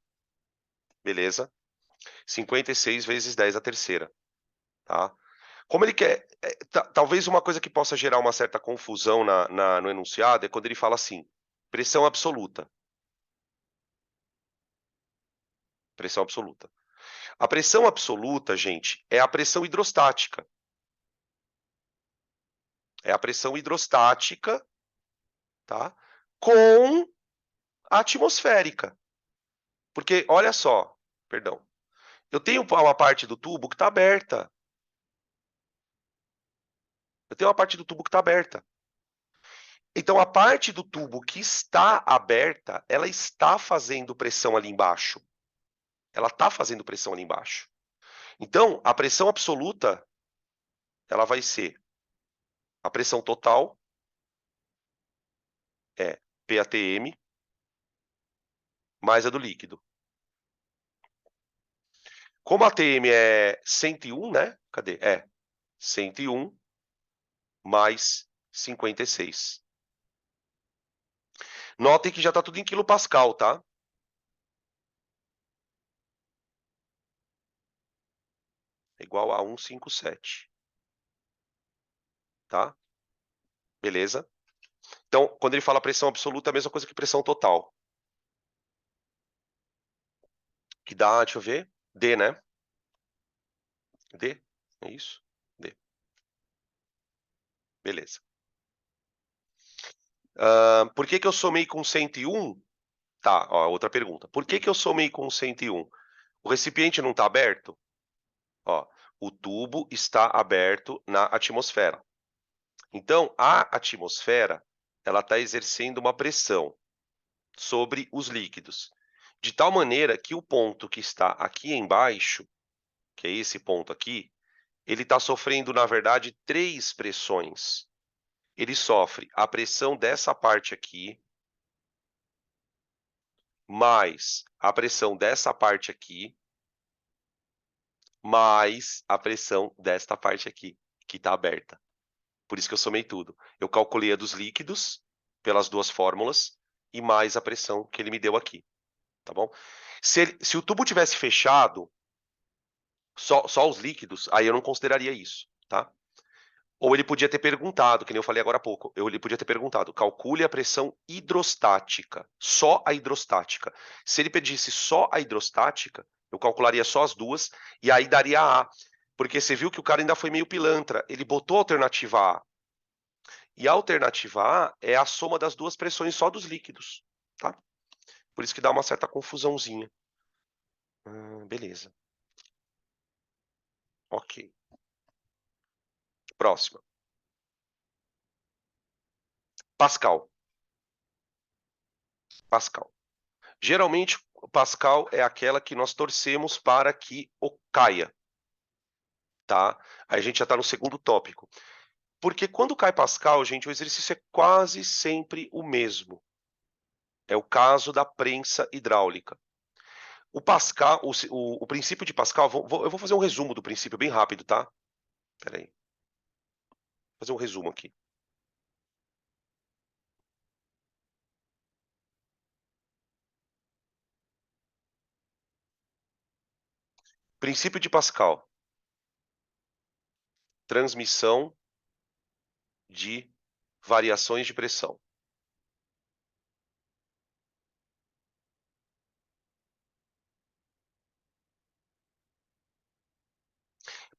Beleza? 56 vezes 10 a terceira. Tá? Como ele quer... talvez uma coisa que possa gerar uma certa confusão no enunciado é quando ele fala assim, pressão absoluta. Pressão absoluta. A pressão absoluta, gente, é a pressão hidrostática. É a pressão hidrostática, tá? Com a atmosférica. Porque, olha só, perdão, eu tenho uma parte do tubo que está aberta. Eu tenho uma parte do tubo que está aberta. Então, a parte do tubo que está aberta, ela está fazendo pressão ali embaixo. Ela está fazendo pressão ali embaixo. Então, a pressão absoluta, ela vai ser a pressão total, é PATM, mais a do líquido. Como a TM é 101, né? Cadê? É 101 mais 56. Notem que já está tudo em quilopascal, tá? É igual a 157. Tá? Beleza? Então, quando ele fala pressão absoluta, é a mesma coisa que pressão total. Que dá, deixa eu ver, D, né? D? É isso? D. Beleza. Por que que eu somei com 101? Tá, ó, outra pergunta. Por que que eu somei com 101? O recipiente não está aberto? Ó, o tubo está aberto na atmosfera. Então, a atmosfera, ela está exercendo uma pressão sobre os líquidos, de tal maneira que o ponto que está aqui embaixo, que é esse ponto aqui, ele está sofrendo, na verdade, 3 pressões. Ele sofre a pressão dessa parte aqui, mais a pressão dessa parte aqui, mais a pressão desta parte aqui, que está aberta. Por isso que eu somei tudo. Eu calculei a dos líquidos, pelas duas fórmulas, e mais a pressão que ele me deu aqui. Tá bom? Se o tubo tivesse fechado, só os líquidos, aí eu não consideraria isso, tá? Ou ele podia ter perguntado, que nem eu falei agora há pouco, ele podia ter perguntado, calcule a pressão hidrostática, só a hidrostática. Se ele pedisse só a hidrostática, eu calcularia só as duas, e aí daria A. Porque você viu que o cara ainda foi meio pilantra, ele botou a alternativa A. E a alternativa A é a soma das duas pressões só dos líquidos, tá? Por isso que dá uma certa confusãozinha. Beleza. Ok. Próxima. Pascal. Pascal. Geralmente, Pascal é aquela que nós torcemos para que caia, tá? Aí a gente já está no segundo tópico. Porque quando cai Pascal, gente, o exercício é quase sempre o mesmo. É o caso da prensa hidráulica. O Pascal, o princípio de Pascal, eu vou fazer um resumo do princípio bem rápido, tá? Peraí. Vou fazer um resumo aqui. Princípio de Pascal. Transmissão de variações de pressão.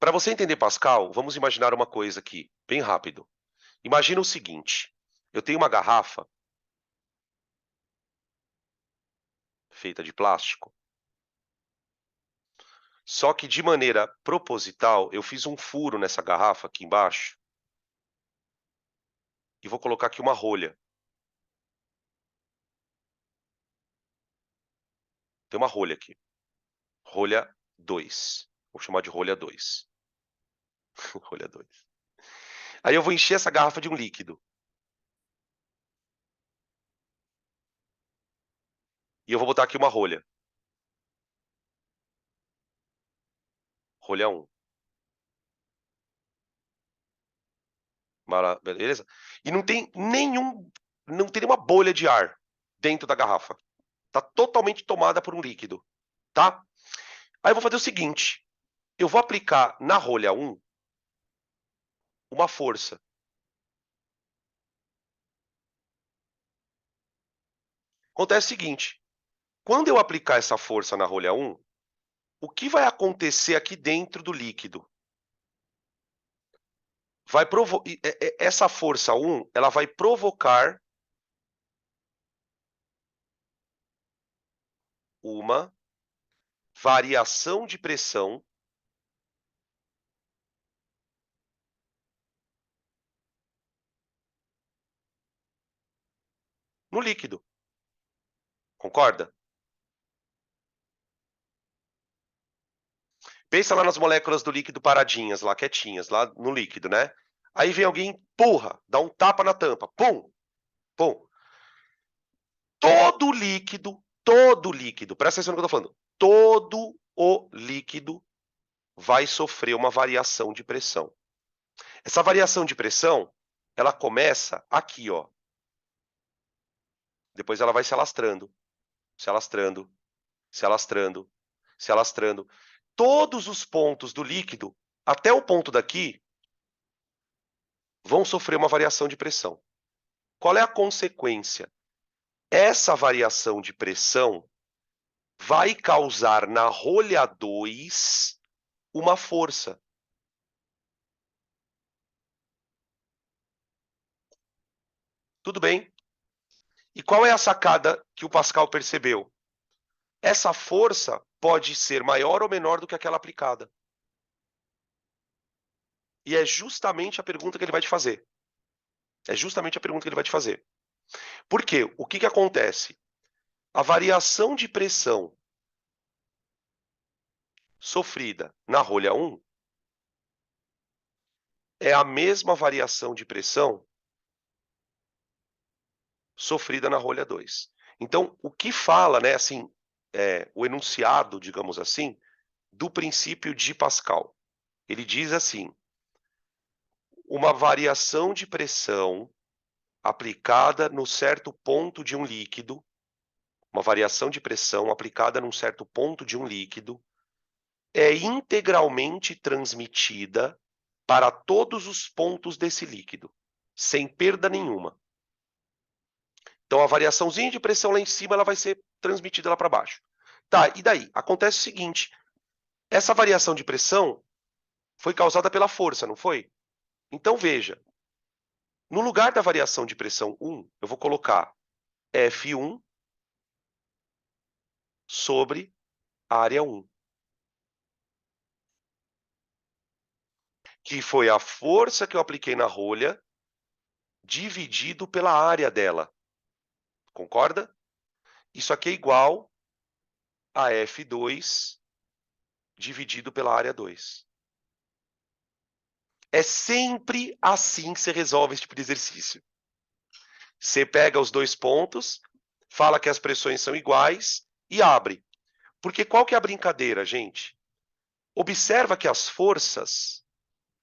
Para você entender Pascal, vamos imaginar uma coisa aqui, bem rápido. Imagina o seguinte, eu tenho uma garrafa feita de plástico, só que de maneira proposital, eu fiz um furo nessa garrafa aqui embaixo e vou colocar aqui uma rolha. Tem uma rolha aqui. Rolha 2. Vou chamar de rolha 2. Rolha 2. Aí eu vou encher essa garrafa de um líquido. E eu vou botar aqui uma rolha. Rolha 1. Beleza? E não tem nenhuma bolha de ar dentro da garrafa. Tá totalmente tomada por um líquido, tá? Aí eu vou fazer o seguinte, eu vou aplicar na rolha 1 uma força. Acontece o seguinte, quando eu aplicar essa força na rolha 1, o que vai acontecer aqui dentro do líquido? Essa força 1, ela vai provocar uma variação de pressão no líquido. Concorda? Pensa lá nas moléculas do líquido paradinhas, lá quietinhas, lá no líquido, né? Aí vem alguém, empurra, dá um tapa na tampa. Pum! Pum! Todo líquido, presta atenção no que eu tô falando. Todo o líquido vai sofrer uma variação de pressão. Essa variação de pressão, ela começa aqui, ó. Depois ela vai se alastrando, se alastrando, se alastrando, se alastrando. Todos os pontos do líquido, até o ponto daqui, vão sofrer uma variação de pressão. Qual é a consequência? Essa variação de pressão vai causar na rolha 2 uma força. Tudo bem? E qual é a sacada que o Pascal percebeu? Essa força pode ser maior ou menor do que aquela aplicada. E é justamente a pergunta que ele vai te fazer. É justamente a pergunta que ele vai te fazer. Por quê? O que que acontece? A variação de pressão sofrida na rolha 1 é a mesma variação de pressão sofrida na rolha 2. Então, o que fala, né, assim, o enunciado, digamos assim, do princípio de Pascal? Ele diz assim: uma variação de pressão aplicada no certo ponto de um líquido, uma variação de pressão aplicada num certo ponto de um líquido, é integralmente transmitida para todos os pontos desse líquido, sem perda nenhuma. Então, a variaçãozinha de pressão lá em cima, ela vai ser transmitida lá para baixo. Tá, e daí? Acontece o seguinte, essa variação de pressão foi causada pela força, não foi? Então, veja, no lugar da variação de pressão 1, eu vou colocar F1 sobre área 1, que foi a força que eu apliquei na rolha dividido pela área dela. Concorda? Isso aqui é igual a F2 dividido pela área 2. É sempre assim que você resolve esse tipo de exercício. Você pega os dois pontos, fala que as pressões são iguais e abre. Porque qual que é a brincadeira, gente? Observa que as forças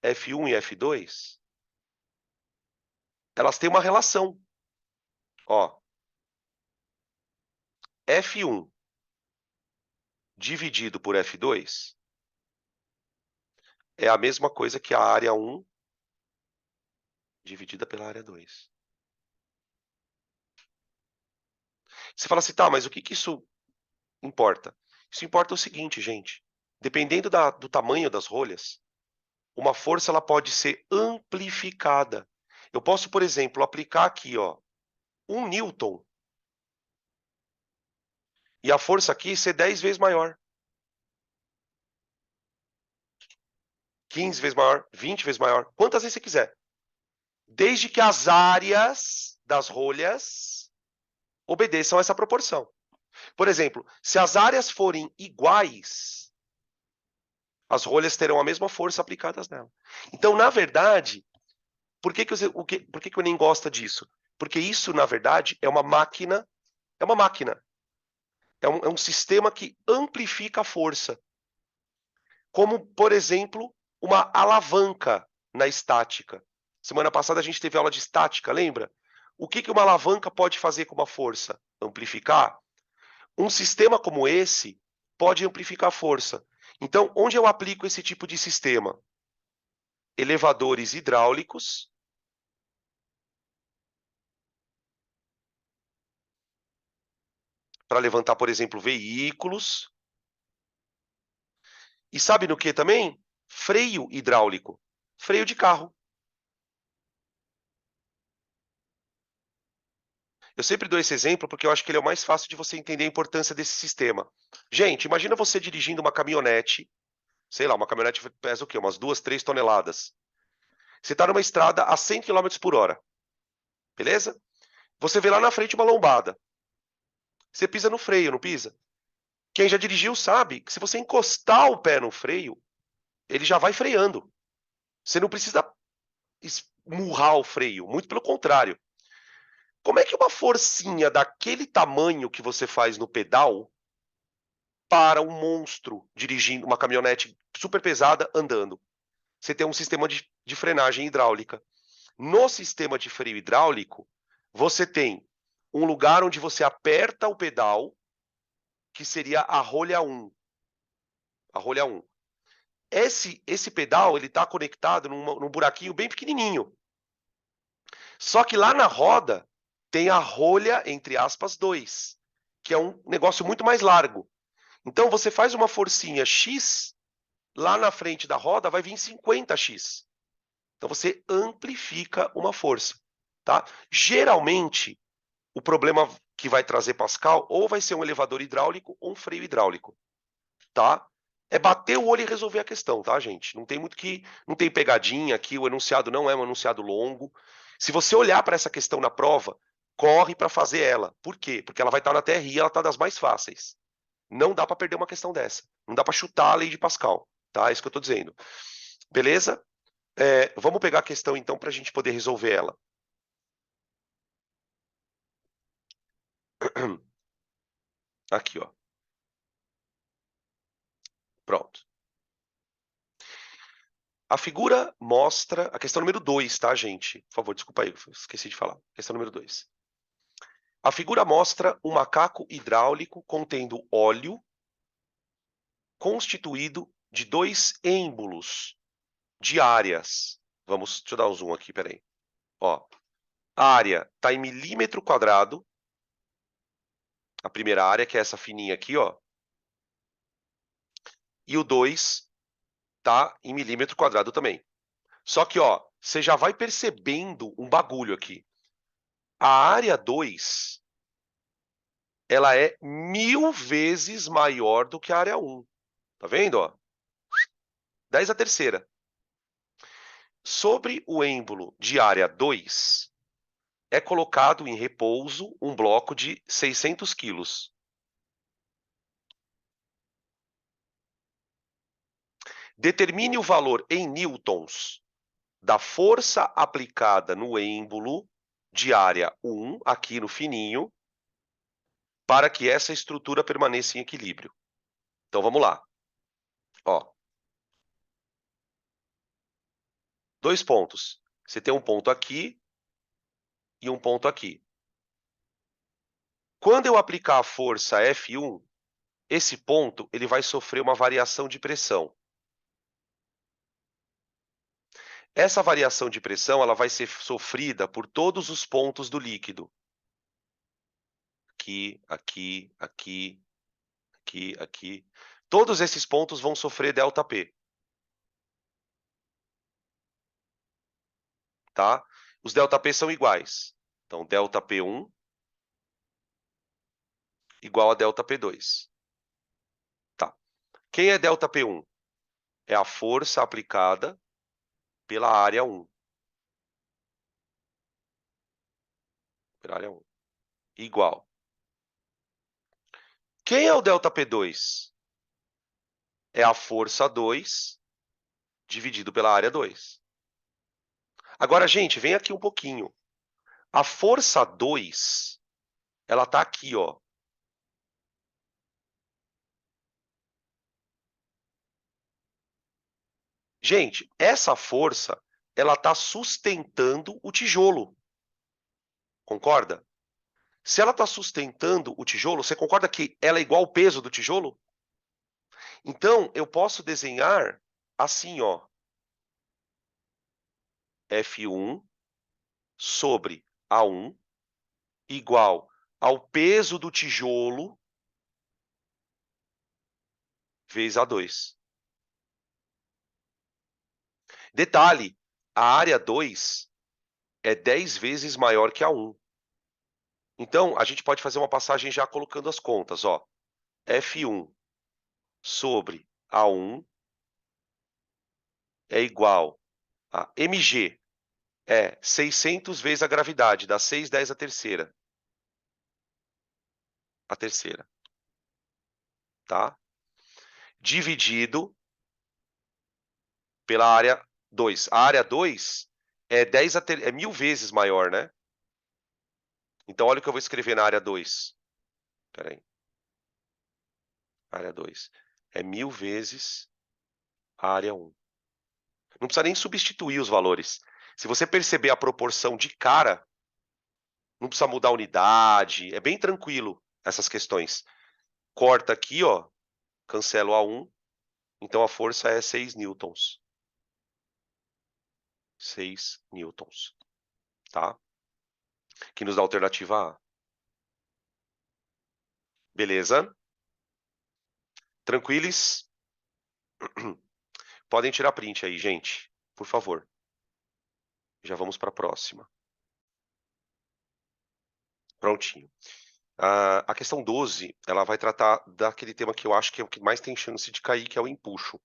F1 e F2, elas têm uma relação. Ó, F1 dividido por F2 é a mesma coisa que a área 1 dividida pela área 2. Você fala assim, tá, mas o que que isso importa? Isso importa o seguinte, gente. Dependendo do tamanho das rolhas, uma força ela pode ser amplificada. Eu posso, por exemplo, aplicar aqui, ó, 1 newton, e a força aqui ser 10 vezes maior. 15 vezes maior, 20 vezes maior, quantas vezes você quiser. Desde que as áreas das rolhas obedeçam a essa proporção. Por exemplo, se as áreas forem iguais, as rolhas terão a mesma força aplicadas nela. Então, na verdade, por que o Enem gosta disso? Porque isso, na verdade, é uma máquina, é um sistema que amplifica a força. Como, por exemplo, uma alavanca na estática. Semana passada a gente teve aula de estática, lembra? O que uma alavanca pode fazer com uma força? Amplificar. Um sistema como esse pode amplificar a força. Então, onde eu aplico esse tipo de sistema? Elevadores hidráulicos. Para levantar, por exemplo, veículos. E sabe no que também? Freio hidráulico. Freio de carro. Eu sempre dou esse exemplo porque eu acho que ele é o mais fácil de você entender a importância desse sistema. Gente, imagina você dirigindo uma caminhonete, sei lá, uma caminhonete pesa o quê? Umas 2, 3 toneladas. Você está numa estrada a 100 km por hora, beleza? Você vê lá na frente uma lombada. Você pisa no freio, não pisa? Quem já dirigiu sabe que se você encostar o pé no freio, ele já vai freando. Você não precisa esmurrar o freio, muito pelo contrário. Como é que uma forcinha daquele tamanho que você faz no pedal para um monstro dirigindo uma caminhonete super pesada andando? Você tem um sistema de frenagem hidráulica. No sistema de freio hidráulico, você tem um lugar onde você aperta o pedal, que seria a rolha 1. A rolha 1. Esse pedal ele está conectado num buraquinho bem pequenininho. Só que lá na roda tem a rolha, entre aspas, 2, que é um negócio muito mais largo. Então você faz uma forcinha X, lá na frente da roda vai vir 50x. Então você amplifica uma força, tá? Geralmente, o problema que vai trazer Pascal ou vai ser um elevador hidráulico ou um freio hidráulico, tá? É bater o olho e resolver a questão, tá, gente? Não tem muito que, não tem pegadinha aqui, o enunciado não é um enunciado longo. Se você olhar para essa questão na prova, corre para fazer ela. Por quê? Porque ela vai estar na TRI, ela está das mais fáceis. Não dá para perder uma questão dessa. Não dá para chutar a lei de Pascal, tá? É isso que eu estou dizendo. Beleza? Vamos pegar a questão então para a gente poder resolver ela. Aqui, ó. Pronto. A figura mostra a questão número 2, tá, gente? Por favor, desculpa aí, esqueci de falar. Questão número 2. A figura mostra um macaco hidráulico contendo óleo constituído de 2 êmbolos de áreas. Deixa eu dar um zoom aqui, peraí. Ó, a área está em milímetro quadrado. A primeira área, que é essa fininha aqui, ó. E o 2 tá em milímetro quadrado também. Só que, ó, você já vai percebendo um bagulho aqui. A área 2, ela é 1000 vezes maior do que a área 1. Tá vendo, ó? 10 a terceira. Sobre o êmbolo de área 2, é colocado em repouso um bloco de 600 quilos. Determine o valor em newtons da força aplicada no êmbolo de área 1, aqui no fininho, para que essa estrutura permaneça em equilíbrio. Então vamos lá. Ó, 2 pontos. Você tem um ponto aqui e um ponto aqui. Quando eu aplicar a força F1, esse ponto ele vai sofrer uma variação de pressão. Essa variação de pressão ela vai ser sofrida por todos os pontos do líquido. Aqui, aqui, aqui, aqui, aqui. Todos esses pontos vão sofrer ΔP. tá? Os ΔP são iguais. Então, ΔP1 igual a ΔP2. Tá. Quem é ΔP1? É a força aplicada pela área 1. Pela área 1. Igual. Quem é o ΔP2? É a força 2 dividido pela área 2. Agora, gente, vem aqui um pouquinho. A força 2, ela tá aqui, ó. Gente, essa força, ela tá sustentando o tijolo. Concorda? Se ela está sustentando o tijolo, você concorda que ela é igual ao peso do tijolo? Então, eu posso desenhar assim, ó. F1 sobre A1 igual ao peso do tijolo vezes A2. Detalhe, a área 2 é 10 vezes maior que a 1. Então, a gente pode fazer uma passagem já colocando as contas, ó. F1 sobre A1 é igual a mg, é 600 vezes a gravidade, dá 6, 10 a terceira. A terceira, tá? Dividido pela área 2. A área 2 é 10 a 1000 vezes maior, né? Então, olha o que eu vou escrever na área 2. Espera aí. Área 2 é 1000 vezes a área 1. Não precisa nem substituir os valores. Se você perceber a proporção de cara, não precisa mudar a unidade, é bem tranquilo essas questões. Corta aqui, ó, cancelo a 1, então a força é 6 newtons. 6 newtons, tá? Que nos dá a alternativa A. Beleza? Tranquilos? Podem tirar print aí, gente, por favor. Já vamos para a próxima. Prontinho. A questão 12, ela vai tratar daquele tema que eu acho que é o que mais tem chance de cair, que é o empuxo.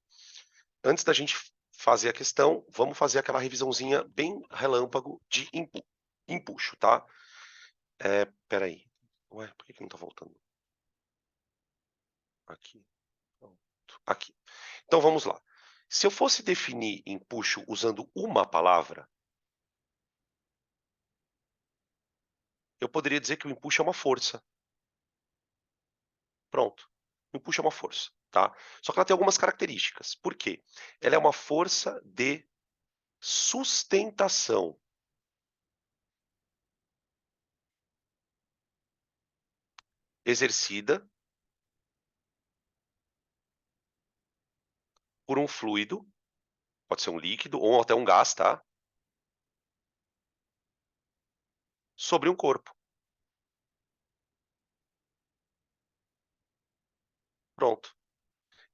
Antes da gente fazer a questão, vamos fazer aquela revisãozinha bem relâmpago de empuxo, tá? Peraí. Ué, por que não tá voltando? Aqui. Aqui. Então vamos lá. Se eu fosse definir empuxo usando uma palavra, eu poderia dizer que o empuxo é uma força. Pronto. O empuxo é uma força, tá? Só que ela tem algumas características. Por quê? Ela é uma força de sustentação. Exercida por um fluido, pode ser um líquido ou até um gás, tá? Sobre um corpo. Pronto.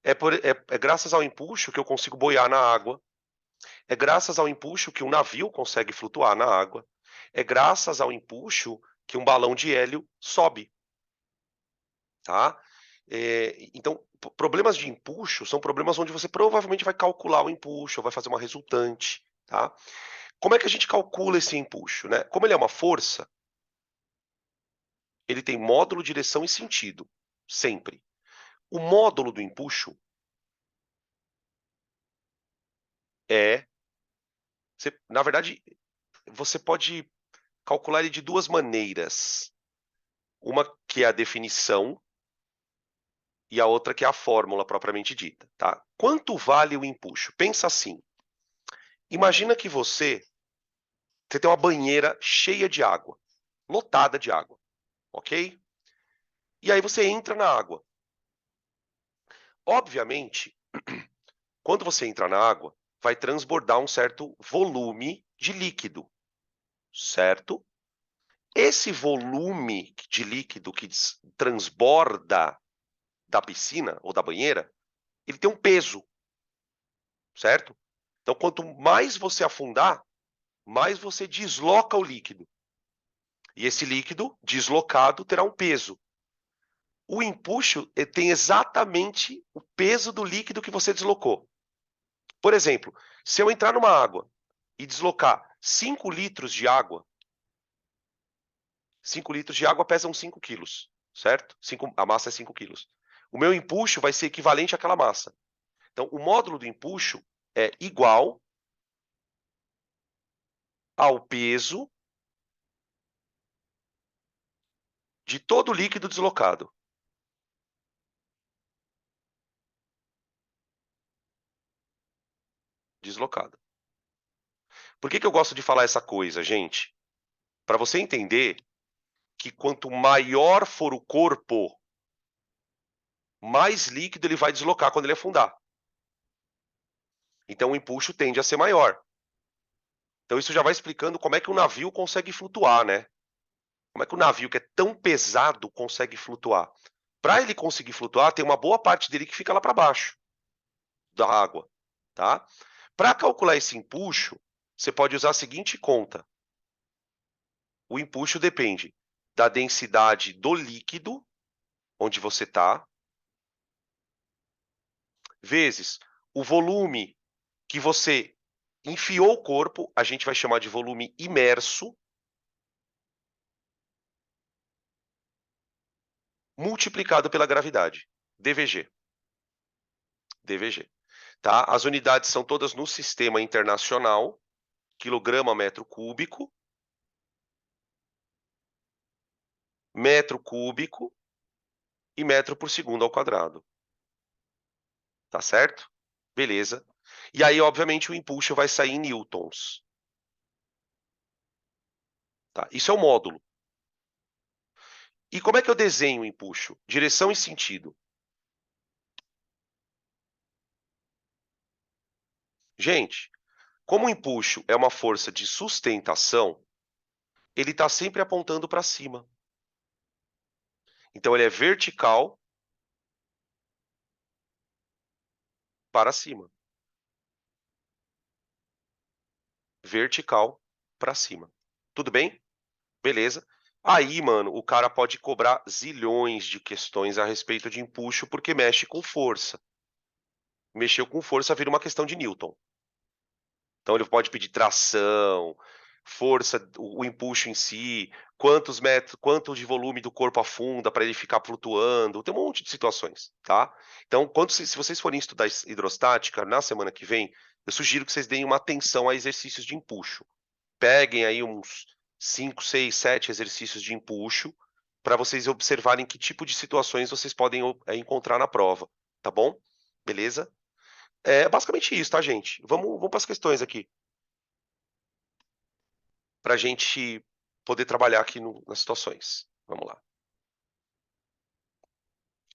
É graças ao empuxo que eu consigo boiar na água. É graças ao empuxo que um navio consegue flutuar na água. É graças ao empuxo que um balão de hélio sobe, tá? Então, problemas de empuxo são problemas onde você provavelmente vai calcular o empuxo, vai fazer uma resultante, tá? Como é que a gente calcula esse empuxo, né? Como ele é uma força, ele tem módulo, direção e sentido, sempre. O módulo do empuxo é, na verdade, você pode calcular ele de duas maneiras. Uma que é a definição e a outra que é a fórmula propriamente dita, tá? Quanto vale o empuxo? Pensa assim. Imagina que você tem uma banheira cheia de água, lotada de água, ok? E aí você entra na água. Obviamente, quando você entra na água, vai transbordar um certo volume de líquido, certo? Esse volume de líquido que transborda da piscina ou da banheira, ele tem um peso, certo? Então, quanto mais você afundar, mais você desloca o líquido. E esse líquido deslocado terá um peso. O empuxo tem exatamente o peso do líquido que você deslocou. Por exemplo, se eu entrar numa água e deslocar 5 litros de água, 5 litros de água pesam 5 quilos, certo? A massa é 5 quilos. O meu empuxo vai ser equivalente àquela massa. Então, o módulo do empuxo é igual ao peso de todo o líquido deslocado. Por que eu gosto de falar essa coisa, gente? Para você entender que quanto maior for o corpo, mais líquido ele vai deslocar quando ele afundar. Então o empuxo tende a ser maior. Então isso já vai explicando como é que o navio consegue flutuar, né? Como é que o navio que é tão pesado consegue flutuar? Para ele conseguir flutuar, tem uma boa parte dele que fica lá para baixo da água, tá? Para calcular esse empuxo, você pode usar a seguinte conta. O empuxo depende da densidade do líquido onde você está, vezes o volume que você enfiou o corpo, a gente vai chamar de volume imerso, multiplicado pela gravidade, DVG. DVG. Tá? As unidades são todas no sistema internacional, quilograma metro cúbico e metro por segundo ao quadrado. Tá certo? Beleza. E aí, obviamente, o empuxo vai sair em newtons. Tá? Isso é o módulo. E como é que eu desenho o empuxo? Direção e sentido. Gente, como o empuxo é uma força de sustentação, ele está sempre apontando para cima. Então, ele é vertical para cima. Vertical para cima. Tudo bem? Beleza. Aí, mano, o cara pode cobrar zilhões de questões a respeito de empuxo porque mexe com força. Mexeu com força vira uma questão de Newton. Então ele pode pedir tração, força, o empuxo em si, quantos metros, quanto de volume do corpo afunda para ele ficar flutuando. Tem um monte de situações, tá? Então, se vocês forem estudar hidrostática na semana que vem, eu sugiro que vocês deem uma atenção a exercícios de empuxo. Peguem aí uns 5, 6, 7 exercícios de empuxo para vocês observarem que tipo de situações vocês podem encontrar na prova, tá bom? Beleza? É basicamente isso, tá, gente? Vamos para as questões aqui, para a gente poder trabalhar aqui nas situações. Vamos lá.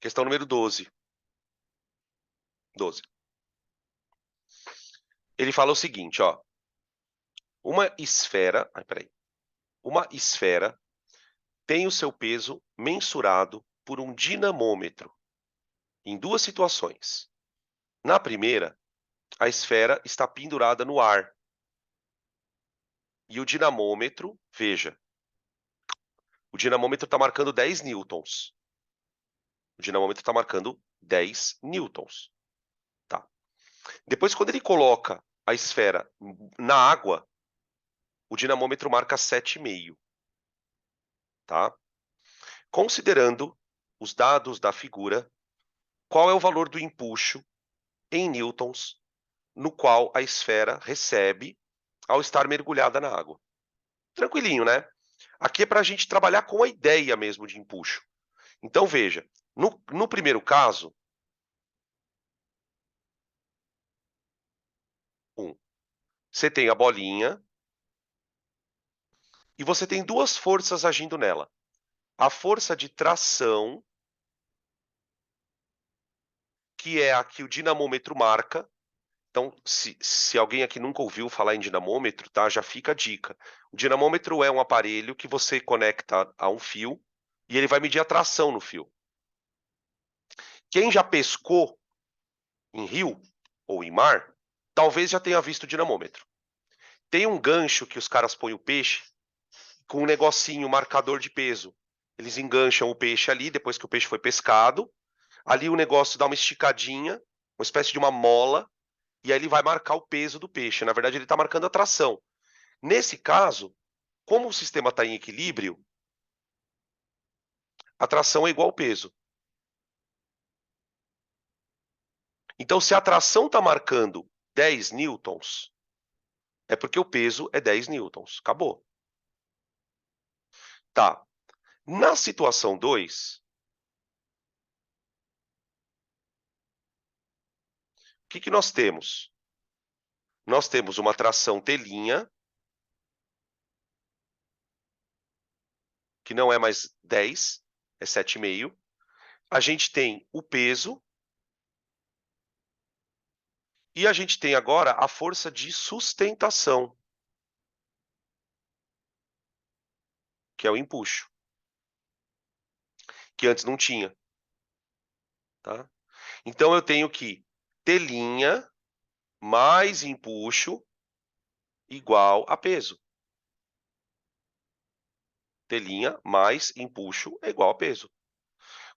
Questão número 12. 12. Ele fala o seguinte, ó. Uma esfera tem o seu peso mensurado por um dinamômetro em duas situações. Na primeira, a esfera está pendurada no ar. E o dinamômetro, veja, o dinamômetro está marcando 10 newtons. O dinamômetro está marcando 10 newtons. Tá. Depois, quando ele coloca a esfera na água, o dinamômetro marca 7,5. Tá? Considerando os dados da figura, qual é o valor do empuxo em newtons no qual a esfera recebe ao estar mergulhada na água? Tranquilinho, né? Aqui é para a gente trabalhar com a ideia mesmo de empuxo. Então, veja, no primeiro caso, você tem a bolinha e você tem duas forças agindo nela. A força de tração, que é a que o dinamômetro marca. Então, se alguém aqui nunca ouviu falar em dinamômetro, tá? Já fica a dica. O dinamômetro é um aparelho que você conecta a um fio e ele vai medir a tração no fio. Quem já pescou em rio ou em mar, talvez já tenha visto o dinamômetro. Tem um gancho que os caras põem o peixe com um negocinho, marcador de peso. Eles engancham o peixe ali, depois que o peixe foi pescado. Ali o negócio dá uma esticadinha, uma espécie de uma mola, e aí ele vai marcar o peso do peixe. Na verdade, ele está marcando a tração. Nesse caso, como o sistema está em equilíbrio, a tração é igual ao peso. Então, se a tração está marcando 10 newtons, é porque o peso é 10 newtons. Acabou. Tá. Na situação 2, o que nós temos? Nós temos uma tração telinha, que não é mais 10, é 7,5. A gente tem o peso. E a gente tem agora a força de sustentação, que é o empuxo, que antes não tinha. Tá? Então eu tenho que telinha mais empuxo igual a peso. Telinha mais empuxo é igual a peso.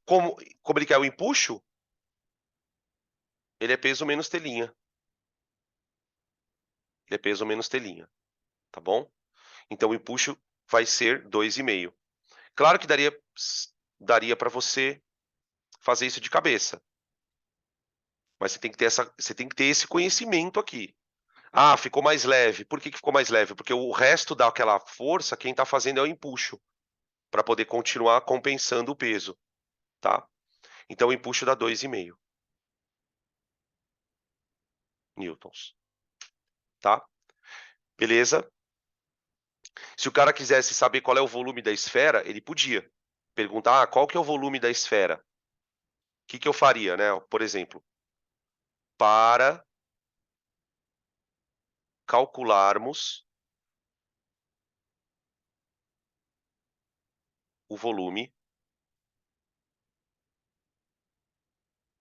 Como ele quer o empuxo, ele é peso menos telinha. Ele é peso menos telinha, tá bom? Então o empuxo vai ser 2,5. Claro que daria para você fazer isso de cabeça. Mas você tem que ter esse conhecimento aqui. Ah, ficou mais leve. Por que ficou mais leve? Porque o resto daquela força, quem está fazendo é o empuxo, para poder continuar compensando o peso, tá? Então o empuxo dá 2,5 newtons, tá? Beleza? Se o cara quisesse saber qual é o volume da esfera, ele podia perguntar, qual que é o volume da esfera? O que eu faria, né? Por exemplo, para calcularmos o volume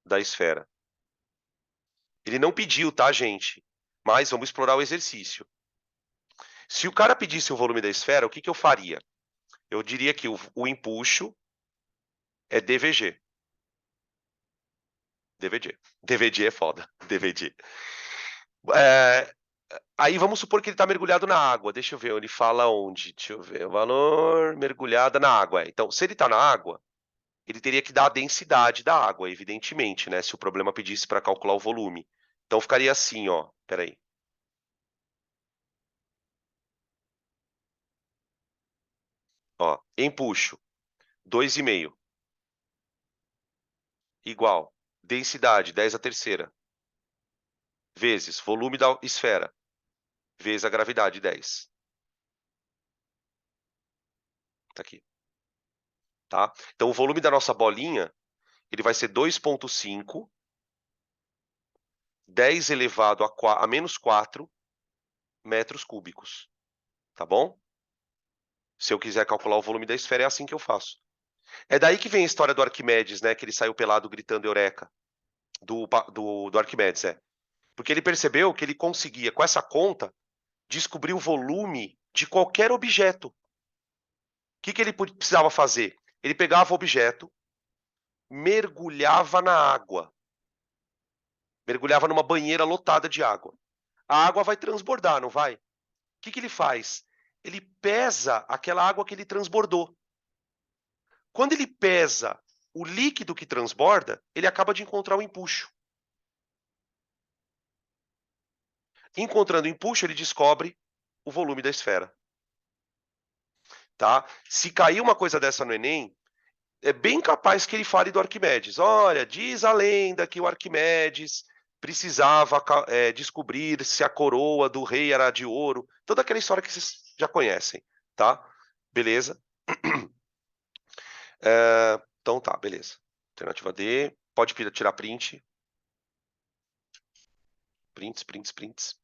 da esfera. Ele não pediu, tá, gente? Mas vamos explorar o exercício. Se o cara pedisse o volume da esfera, o que eu faria? Eu diria que o empuxo é DVG. DVD. DVD é foda. DVD. É, aí vamos supor que ele está mergulhado na água. Deixa eu ver, ele fala onde? Deixa eu ver. O valor mergulhada na água. Então, se ele está na água, ele teria que dar a densidade da água, evidentemente, né? Se o problema pedisse para calcular o volume. Então ficaria assim, ó. Peraí. Ó, empuxo, 2,5. Igual. Densidade, 10 a terceira. Vezes volume da esfera. Vezes a gravidade, 10. Tá aqui. Tá? Então o volume da nossa bolinha, ele vai ser 2,5, 10 elevado a menos 4 metros cúbicos. Tá bom? Se eu quiser calcular o volume da esfera, é assim que eu faço. É daí que vem a história do Arquimedes, né? Que ele saiu pelado gritando Eureka. Do Arquimedes, é. Porque ele percebeu que ele conseguia, com essa conta, descobrir o volume de qualquer objeto. O que ele precisava fazer? Ele pegava o objeto, mergulhava na água. Mergulhava numa banheira lotada de água. A água vai transbordar, não vai? O que ele faz? Ele pesa aquela água que ele transbordou. Quando ele pesa o líquido que transborda, ele acaba de encontrar o empuxo. Encontrando o empuxo, ele descobre o volume da esfera. Tá? Se cair uma coisa dessa no Enem, é bem capaz que ele fale do Arquimedes. Olha, diz a lenda que o Arquimedes precisava descobrir se a coroa do rei era de ouro. Toda aquela história que vocês já conhecem, tá? Beleza? Então tá, beleza. Alternativa D. Pode tirar print. Prints, prints, prints.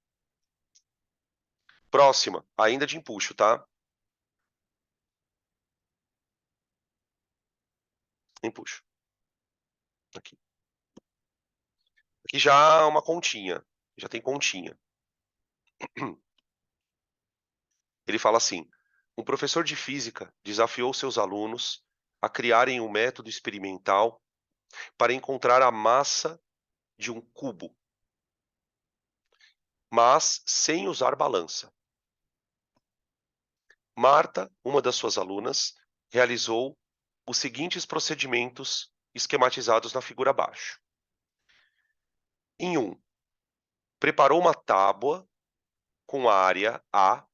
Próxima, ainda de empuxo, tá? Empuxo. Aqui. Aqui já uma continha. Já tem continha. Ele fala assim: um professor de física desafiou seus alunos a criarem um método experimental para encontrar a massa de um cubo, mas sem usar balança. Marta, uma das suas alunas, realizou os seguintes procedimentos esquematizados na figura abaixo. Em 1, preparou uma tábua com área A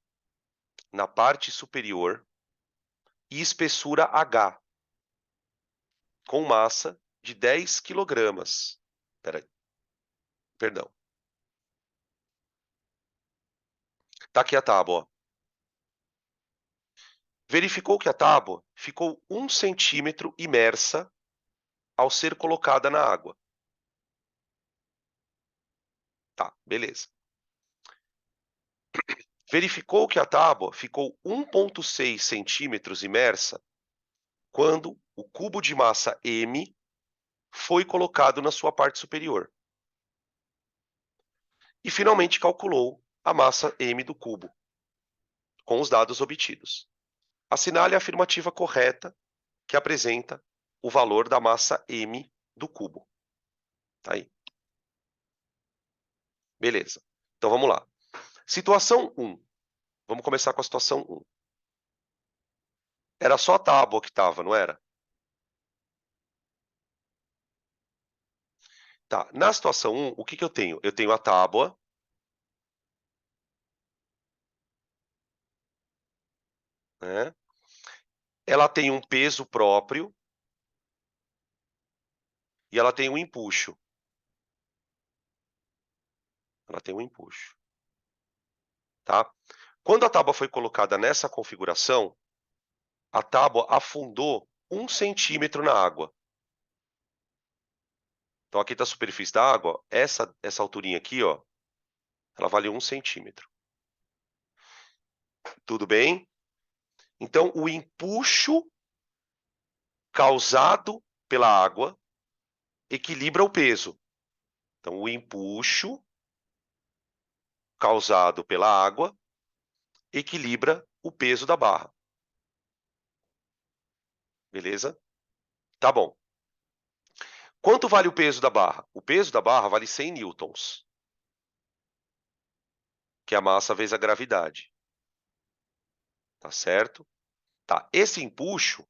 na parte superior e espessura H, com massa de 10 quilogramas. Perdão. Tá aqui a tábua, ó. Verificou que a tábua ficou 1 centímetro imersa ao ser colocada na água. Tá, beleza. Verificou que a tábua ficou 1,6 centímetros imersa quando o cubo de massa M foi colocado na sua parte superior. E finalmente calculou a massa M do cubo, com os dados obtidos. Assinale a afirmativa correta que apresenta o valor da massa M do cubo. Tá aí. Beleza. Então vamos lá. Situação 1. Vamos começar com a situação 1. Era só a tábua que estava, não era? Tá. Na situação 1, o que que eu tenho? Eu tenho a tábua. Né? Ela tem um peso próprio. E ela tem um empuxo. Ela tem um empuxo. Tá? Quando a tábua foi colocada nessa configuração, a tábua afundou 1 centímetro na água. Então aqui está a superfície da água. Essa alturinha aqui, ó, ela vale 1 centímetro. Tudo bem? Então o empuxo causado pela água equilibra o peso. Então o empuxo causado pela água equilibra o peso da barra. Beleza? Tá bom. Quanto vale o peso da barra? O peso da barra vale 100 newtons, que é a massa vezes a gravidade. Tá certo? Tá. Esse empuxo,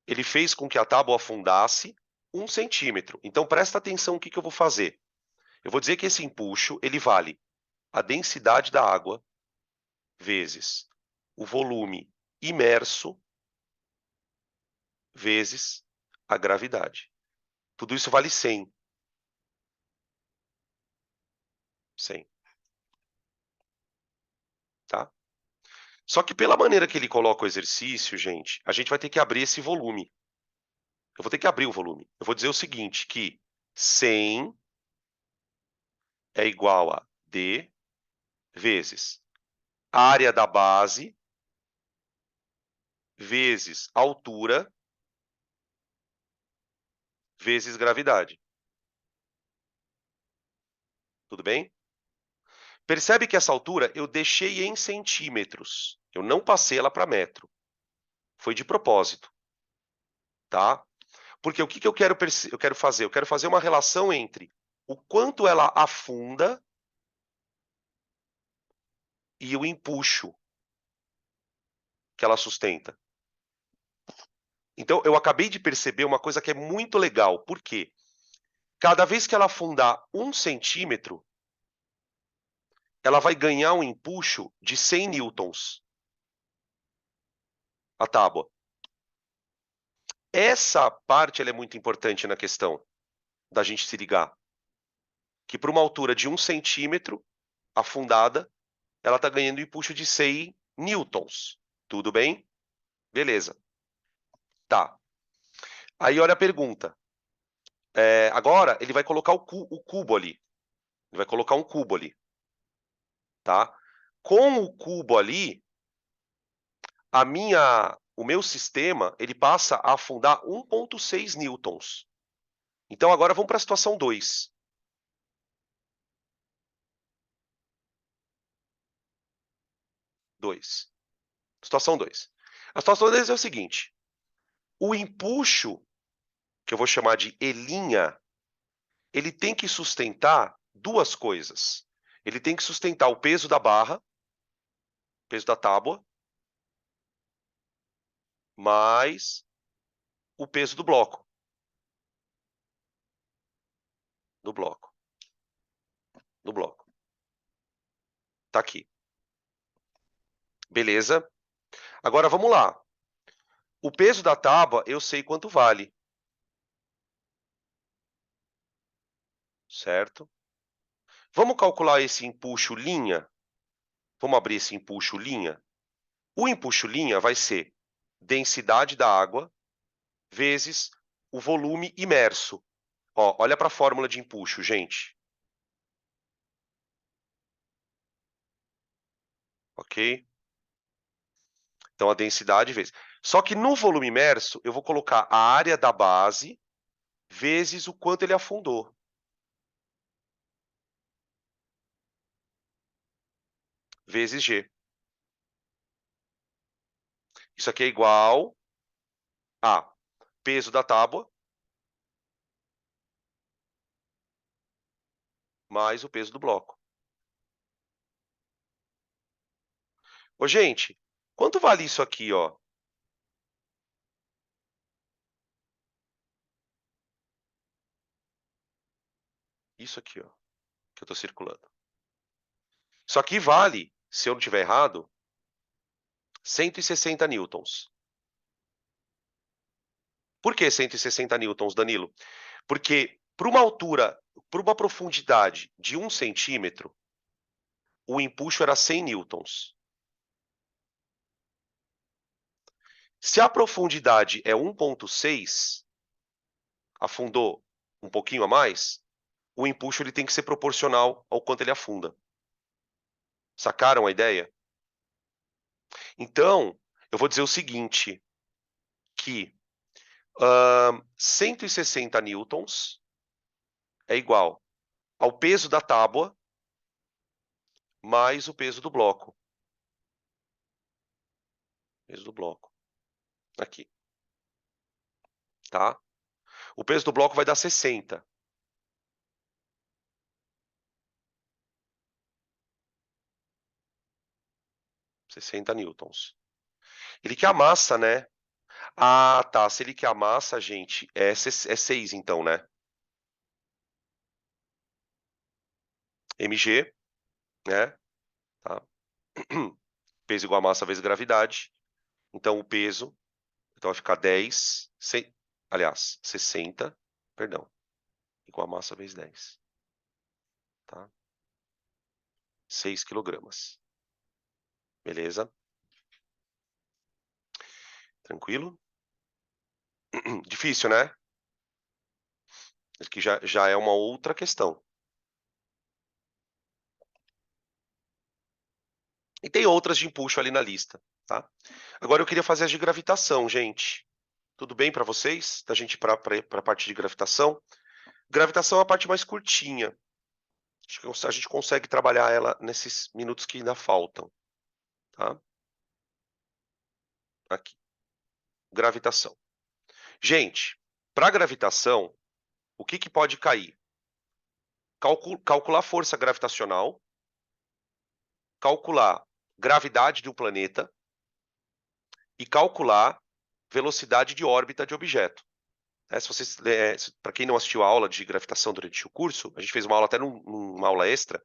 ele fez com que a tábua afundasse 1 centímetro. Então, presta atenção no que eu vou fazer. Eu vou dizer que esse empuxo, ele vale a densidade da água vezes o volume imerso vezes a gravidade. Tudo isso vale 100. 100. Tá? Só que pela maneira que ele coloca o exercício, gente, a gente vai ter que abrir esse volume. Eu vou ter que abrir o volume. Eu vou dizer o seguinte, que 100 é igual a D vezes a área da base vezes altura vezes gravidade. Tudo bem? Percebe que essa altura eu deixei em centímetros. Eu não passei ela para metro. Foi de propósito. Tá? Porque o que que eu quero fazer? Eu quero fazer uma relação entre o quanto ela afunda e o empuxo que ela sustenta. Então, eu acabei de perceber uma coisa que é muito legal. Por quê? Cada vez que ela afundar 1 centímetro, ela vai ganhar um empuxo de 100 newtons, a tábua. Essa parte ela é muito importante na questão da gente se ligar. Que para uma altura de 1 centímetro afundada, ela está ganhando um empuxo de 100 newtons. Tudo bem? Beleza. Tá. Aí olha a pergunta. Agora ele vai colocar o cubo ali. Ele vai colocar um cubo ali. Tá? Com o cubo ali, o meu sistema ele passa a afundar 1,6 newtons. Então agora vamos para a situação 2. 2. Situação 2. A situação 2 é o seguinte. O empuxo, que eu vou chamar de E', ele tem que sustentar duas coisas. Ele tem que sustentar o peso da barra, peso da tábua, mais o peso do bloco. Do bloco. Do bloco. Tá aqui. Beleza? Agora vamos lá. O peso da tábua eu sei quanto vale. Certo? Vamos calcular esse empuxo linha? Vamos abrir esse empuxo linha? O empuxo linha vai ser densidade da água vezes o volume imerso. Ó, olha para a fórmula de empuxo, gente. Ok? Então, a densidade vezes. Só que no volume imerso, eu vou colocar a área da base vezes o quanto ele afundou. Vezes G. Isso aqui é igual a peso da tábua mais o peso do bloco. Ô, gente, quanto vale isso aqui, ó? Isso aqui, ó, que eu estou circulando. Isso aqui vale, se eu não estiver errado, 160 newtons. Por que 160 newtons, Danilo? Porque para uma altura, para uma profundidade de 1 centímetro, o empuxo era 100 newtons. Se a profundidade é 1,6, afundou um pouquinho a mais, o empuxo ele tem que ser proporcional ao quanto ele afunda. Sacaram a ideia? Então, eu vou dizer o seguinte, que 160 newtons é igual ao peso da tábua mais o peso do bloco. Peso do bloco. Aqui. Tá? O peso do bloco vai dar 60. Newtons. Ele quer a massa, né? Ah, tá. Se ele quer a massa, gente, é 6 então, né? mg, né? Tá? Peso igual a massa vezes gravidade. Então, o peso então vai ficar 10, aliás, 60, perdão, igual a massa vezes 10. Tá? 6 quilogramas. Beleza? Tranquilo? Difícil, né? Isso aqui já é uma outra questão. E tem outras de empuxo ali na lista, tá? Agora eu queria fazer as de gravitação, gente. Tudo bem para vocês? Da gente ir para a parte de gravitação? Gravitação é a parte mais curtinha. Acho que a gente consegue trabalhar ela nesses minutos que ainda faltam, tá? Aqui. Gravitação. Gente, para gravitação, o que pode cair? Calcular força gravitacional, calcular gravidade de um planeta e calcular velocidade de órbita de objeto. Se vocês, para quem não assistiu a aula de gravitação durante o curso, a gente fez uma aula até numa aula extra.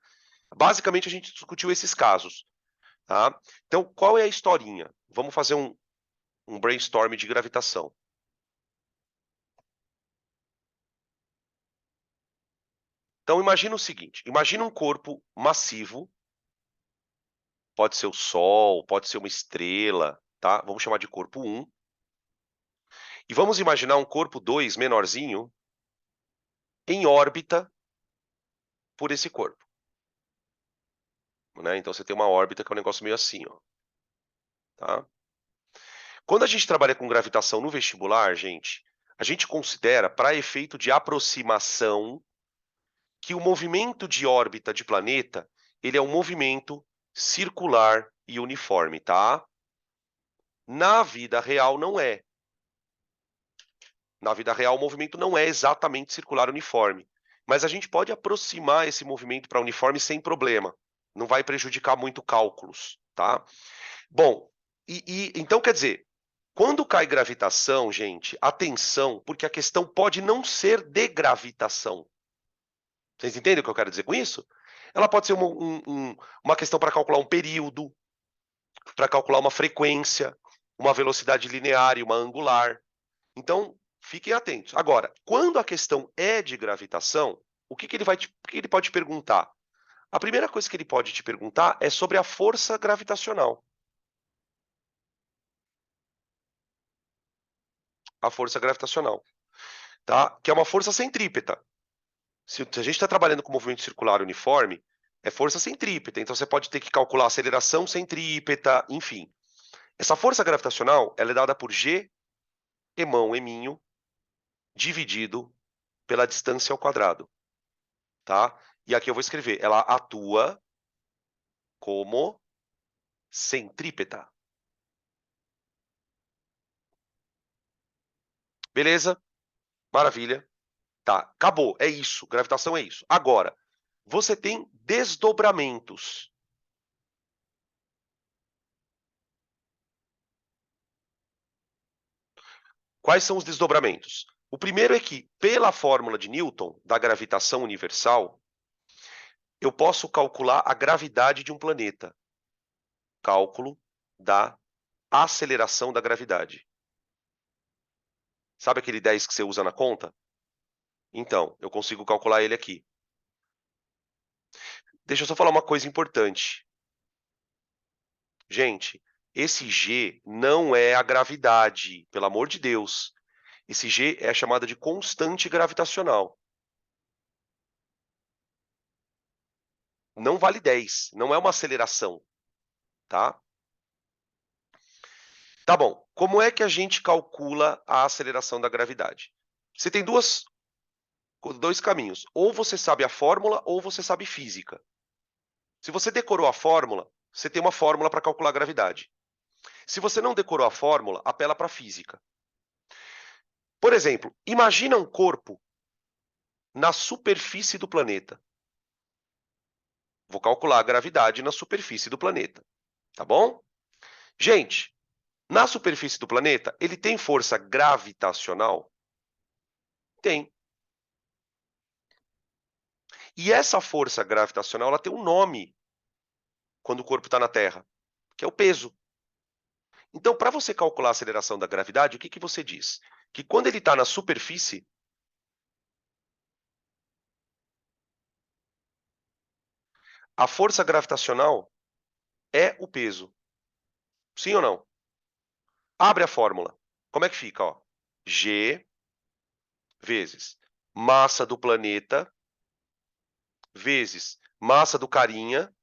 Basicamente, a gente discutiu esses casos. Tá? Então, qual é a historinha? Vamos fazer um brainstorm de gravitação. Então, imagina o seguinte: imagina um corpo massivo, pode ser o Sol, pode ser uma estrela, tá? Vamos chamar de corpo 1. E vamos imaginar um corpo 2 menorzinho em órbita por esse corpo. Né? Então, você tem uma órbita que é um negócio meio assim, ó. Tá? Quando a gente trabalha com gravitação no vestibular, gente, a gente considera, para efeito de aproximação, que o movimento de órbita de planeta ele é um movimento circular e uniforme, tá? Na vida real não é. Na vida real o movimento não é exatamente circular uniforme, mas a gente pode aproximar esse movimento para uniforme sem problema. Não vai prejudicar muito cálculos, tá? Bom, então quer dizer, quando cai gravitação, gente, atenção, porque a questão pode não ser de gravitação. Vocês entendem o que eu quero dizer com isso? Ela pode ser uma questão para calcular um período, para calcular uma frequência, uma velocidade linear e uma angular. Então, fiquem atentos. Agora, quando a questão é de gravitação, o que ele pode te perguntar? A primeira coisa que ele pode te perguntar é sobre a força gravitacional. A força gravitacional, tá? Que é uma força centrípeta. Se a gente está trabalhando com movimento circular uniforme, é força centrípeta. Então você pode ter que calcular a aceleração centrípeta, enfim. Essa força gravitacional, ela é dada por G, emão, eminho, dividido pela distância ao quadrado, tá? E aqui eu vou escrever, ela atua como centrípeta. Beleza? Maravilha. Tá, acabou, é isso, gravitação é isso. Agora, você tem desdobramentos. Quais são os desdobramentos? O primeiro é que, pela fórmula de Newton, da gravitação universal, eu posso calcular a gravidade de um planeta. Cálculo da aceleração da gravidade. Sabe aquele 10 que você usa na conta? Então, eu consigo calcular ele aqui. Deixa eu só falar uma coisa importante. Gente, esse G não é a gravidade, pelo amor de Deus. Esse G é chamada de constante gravitacional. Não vale 10, não é uma aceleração, tá? Tá bom, como é que a gente calcula a aceleração da gravidade? Você tem dois caminhos. Ou você sabe a fórmula, ou você sabe física. Se você decorou a fórmula, você tem uma fórmula para calcular a gravidade. Se você não decorou a fórmula, apela para a física. Por exemplo, imagina um corpo na superfície do planeta. Vou calcular a gravidade na superfície do planeta, tá bom? Gente, na superfície do planeta, ele tem força gravitacional? Tem. E essa força gravitacional ela tem um nome quando o corpo está na Terra, que é o peso. Então, para você calcular a aceleração da gravidade, o que, que você diz? Que quando ele está na superfície, a força gravitacional é o peso. Sim ou não? Abre a fórmula. Como é que fica? Ó? G vezes massa do planeta vezes massa do carinha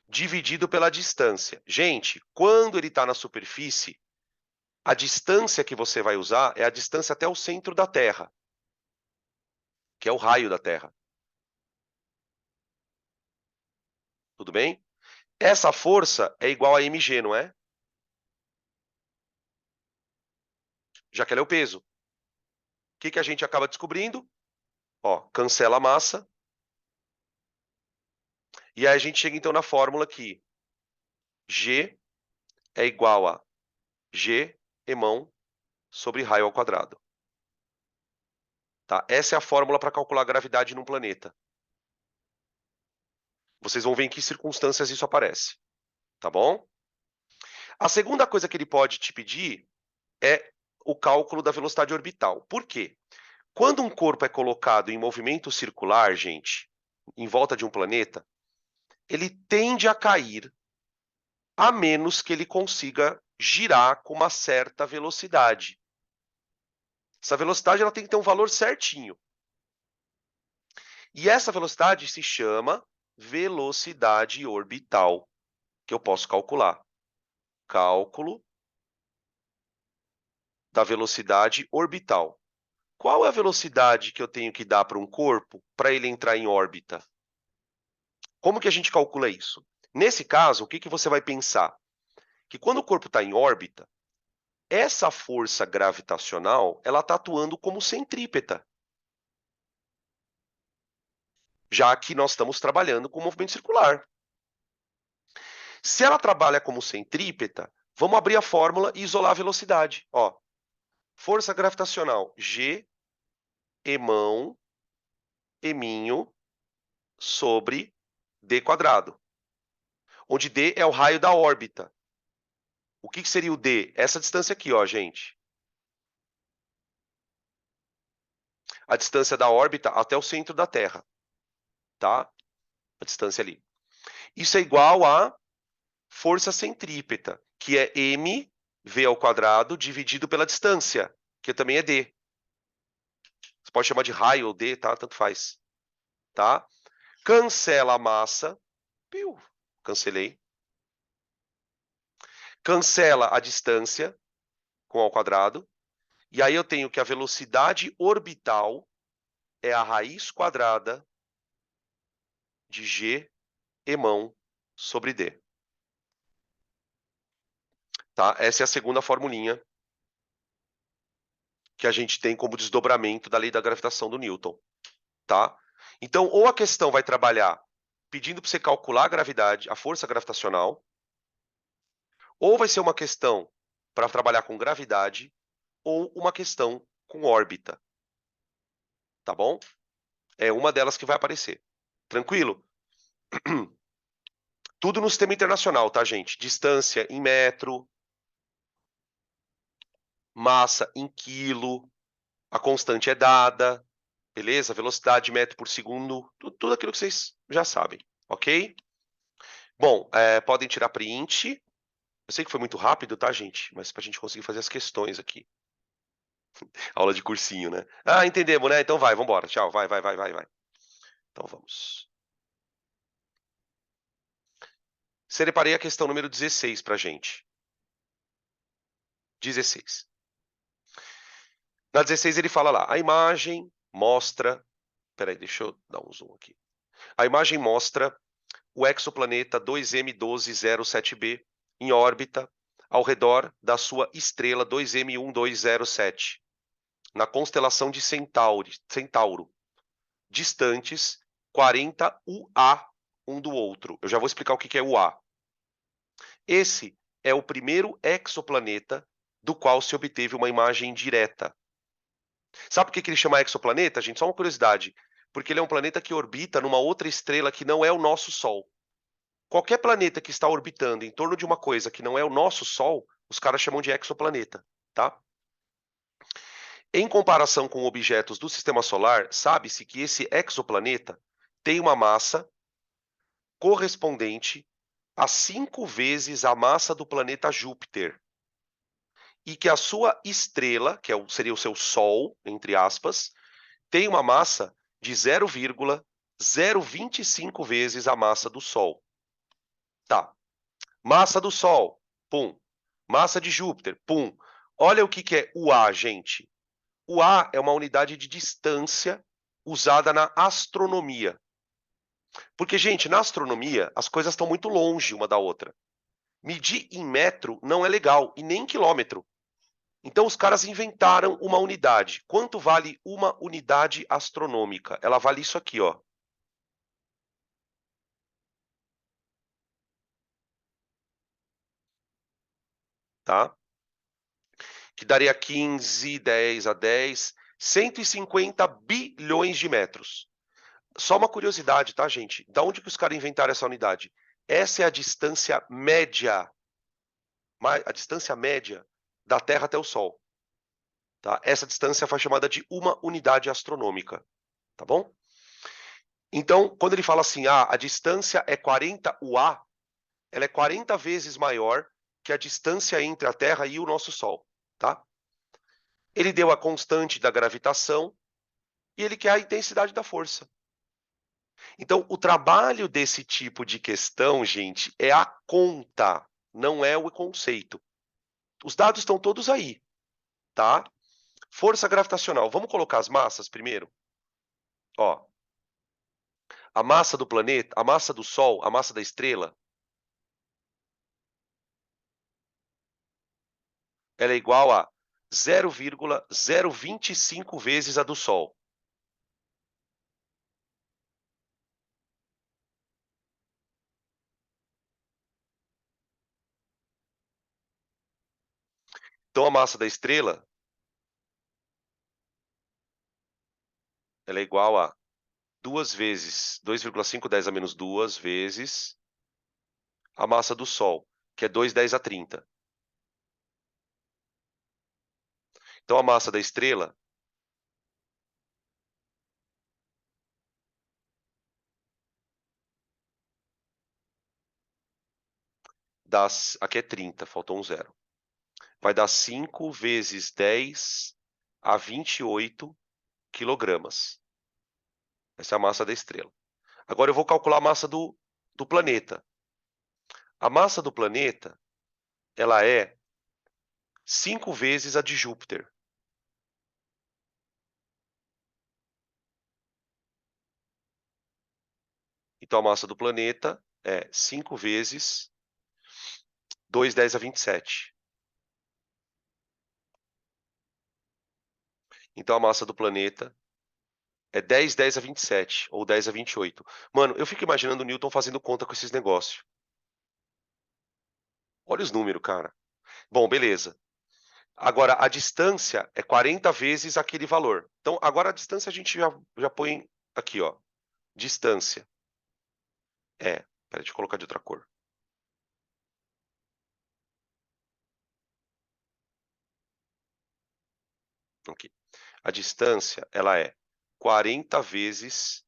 dividido pela distância. Gente, quando ele está na superfície, a distância que você vai usar é a distância até o centro da Terra, que é o raio da Terra. Tudo bem? Essa força é igual a mg, não é? Já que ela é o peso. O que, que a gente acaba descobrindo? Ó, cancela a massa. E aí a gente chega então na fórmula que G é igual a G emão sobre raio ao quadrado. Tá? Essa é a fórmula para calcular a gravidade num planeta. Vocês vão ver em que circunstâncias isso aparece. Tá bom? A segunda coisa que ele pode te pedir é o cálculo da velocidade orbital. Por quê? Quando um corpo é colocado em movimento circular, gente, em volta de um planeta, ele tende a cair a menos que ele consiga girar com uma certa velocidade. Essa velocidade ela tem que ter um valor certinho. E essa velocidade se chama velocidade orbital, que eu posso calcular. Cálculo da velocidade orbital. Qual é a velocidade que eu tenho que dar para um corpo para ele entrar em órbita? Como que a gente calcula isso? Nesse caso, o que que você vai pensar? Que quando o corpo está em órbita, essa força gravitacional, ela está atuando como centrípeta, já que nós estamos trabalhando com movimento circular. Se ela trabalha como centrípeta, vamos abrir a fórmula e isolar a velocidade. Ó, força gravitacional, G, emão, eminho, sobre d quadrado, onde d é o raio da órbita. O que que seria o d? Essa distância aqui, ó, gente. A distância da órbita até o centro da Terra, tá? A distância ali. Isso é igual a força centrípeta, que é mv ao quadrado dividido pela distância, que também é d. Você pode chamar de raio ou d, tá? Tanto faz, tá? Cancela a massa, piu, cancelei. Cancela a distância com ao quadrado, e aí eu tenho que a velocidade orbital é a raiz quadrada de g emão sobre d. Tá? Essa é a segunda formulinha que a gente tem como desdobramento da lei da gravitação do Newton. Tá? Então, ou a questão vai trabalhar pedindo para você calcular a gravidade, a força gravitacional, ou vai ser uma questão para trabalhar com gravidade, ou uma questão com órbita. Tá bom? É uma delas que vai aparecer. Tranquilo? Tudo no sistema internacional, tá, gente? Distância em metro, massa em quilo, a constante é dada, beleza? Velocidade metro por segundo, tudo aquilo que vocês já sabem, ok? Bom, podem tirar print. Eu sei que foi muito rápido, tá, gente? Mas pra gente conseguir fazer as questões aqui. Aula de cursinho, né? Ah, entendemos, né? Então vai, vambora. Tchau, vai. Então vamos. Separei a questão número 16 pra gente. 16. Na 16 ele fala lá, a imagem mostra... Peraí, deixa eu dar um zoom aqui. A imagem mostra o exoplaneta 2M1207b em órbita ao redor da sua estrela 2M1207, na constelação de Centauro, distantes 40 UA um do outro. Eu já vou explicar o que é UA. Esse é o primeiro exoplaneta do qual se obteve uma imagem direta. Sabe por que ele chama exoplaneta, gente? Só uma curiosidade. Porque ele é um planeta que orbita numa outra estrela que não é o nosso Sol. Qualquer planeta que está orbitando em torno de uma coisa que não é o nosso Sol, os caras chamam de exoplaneta, tá? Em comparação com objetos do Sistema Solar, sabe-se que esse exoplaneta tem uma massa correspondente a 5 vezes a massa do planeta Júpiter. E que a sua estrela, que seria o seu Sol, entre aspas, tem uma massa de 0,025 vezes a massa do Sol. Tá. Massa do Sol, pum. Massa de Júpiter, pum. Olha o que é o A, gente. O A é uma unidade de distância usada na astronomia. Porque, gente, na astronomia, as coisas estão muito longe uma da outra. Medir em metro não é legal, e nem em quilômetro. Então, os caras inventaram uma unidade. Quanto vale uma unidade astronômica? Ela vale isso aqui, ó. Tá? Que daria 15, 10 a 10, 150 bilhões de metros. Só uma curiosidade, tá, gente? Da onde que os caras inventaram essa unidade? Essa é a distância média, da Terra até o Sol. Tá? Essa distância foi chamada de uma unidade astronômica, tá bom? Então, quando ele fala assim, a distância é 40 UA, ela é 40 vezes maior que a distância entre a Terra e o nosso Sol, tá? Ele deu a constante da gravitação e ele quer a intensidade da força. Então, o trabalho desse tipo de questão, gente, é a conta, não é o conceito. Os dados estão todos aí, tá? Força gravitacional. Vamos colocar as massas primeiro? Ó, a massa do planeta, a massa do Sol, a massa da estrela, ela é igual a 0,025 vezes a do Sol. Então, a massa da estrela ela é igual a 2 vezes 2,5 × 10⁻², vezes a massa do Sol, que é 2 × 10⁻30. Então, a massa da estrela aqui é 30, faltou um zero. Vai dar 5 vezes 10⁻28 quilogramas. Essa é a massa da estrela. Agora eu vou calcular a massa do planeta. A massa do planeta, ela é 5 vezes a de Júpiter. Então, a massa do planeta é 5 vezes 2 × 10⁻27. Então, a massa do planeta é 10 × 10⁻27, ou 10⁻28. Mano, eu fico imaginando o Newton fazendo conta com esses negócios. Olha os números, cara. Bom, beleza. Agora, a distância é 40 vezes aquele valor. Então, agora a distância a gente já põe aqui, ó. Distância é... Peraí, deixa eu colocar de outra cor. Aqui. A distância, ela é 40 vezes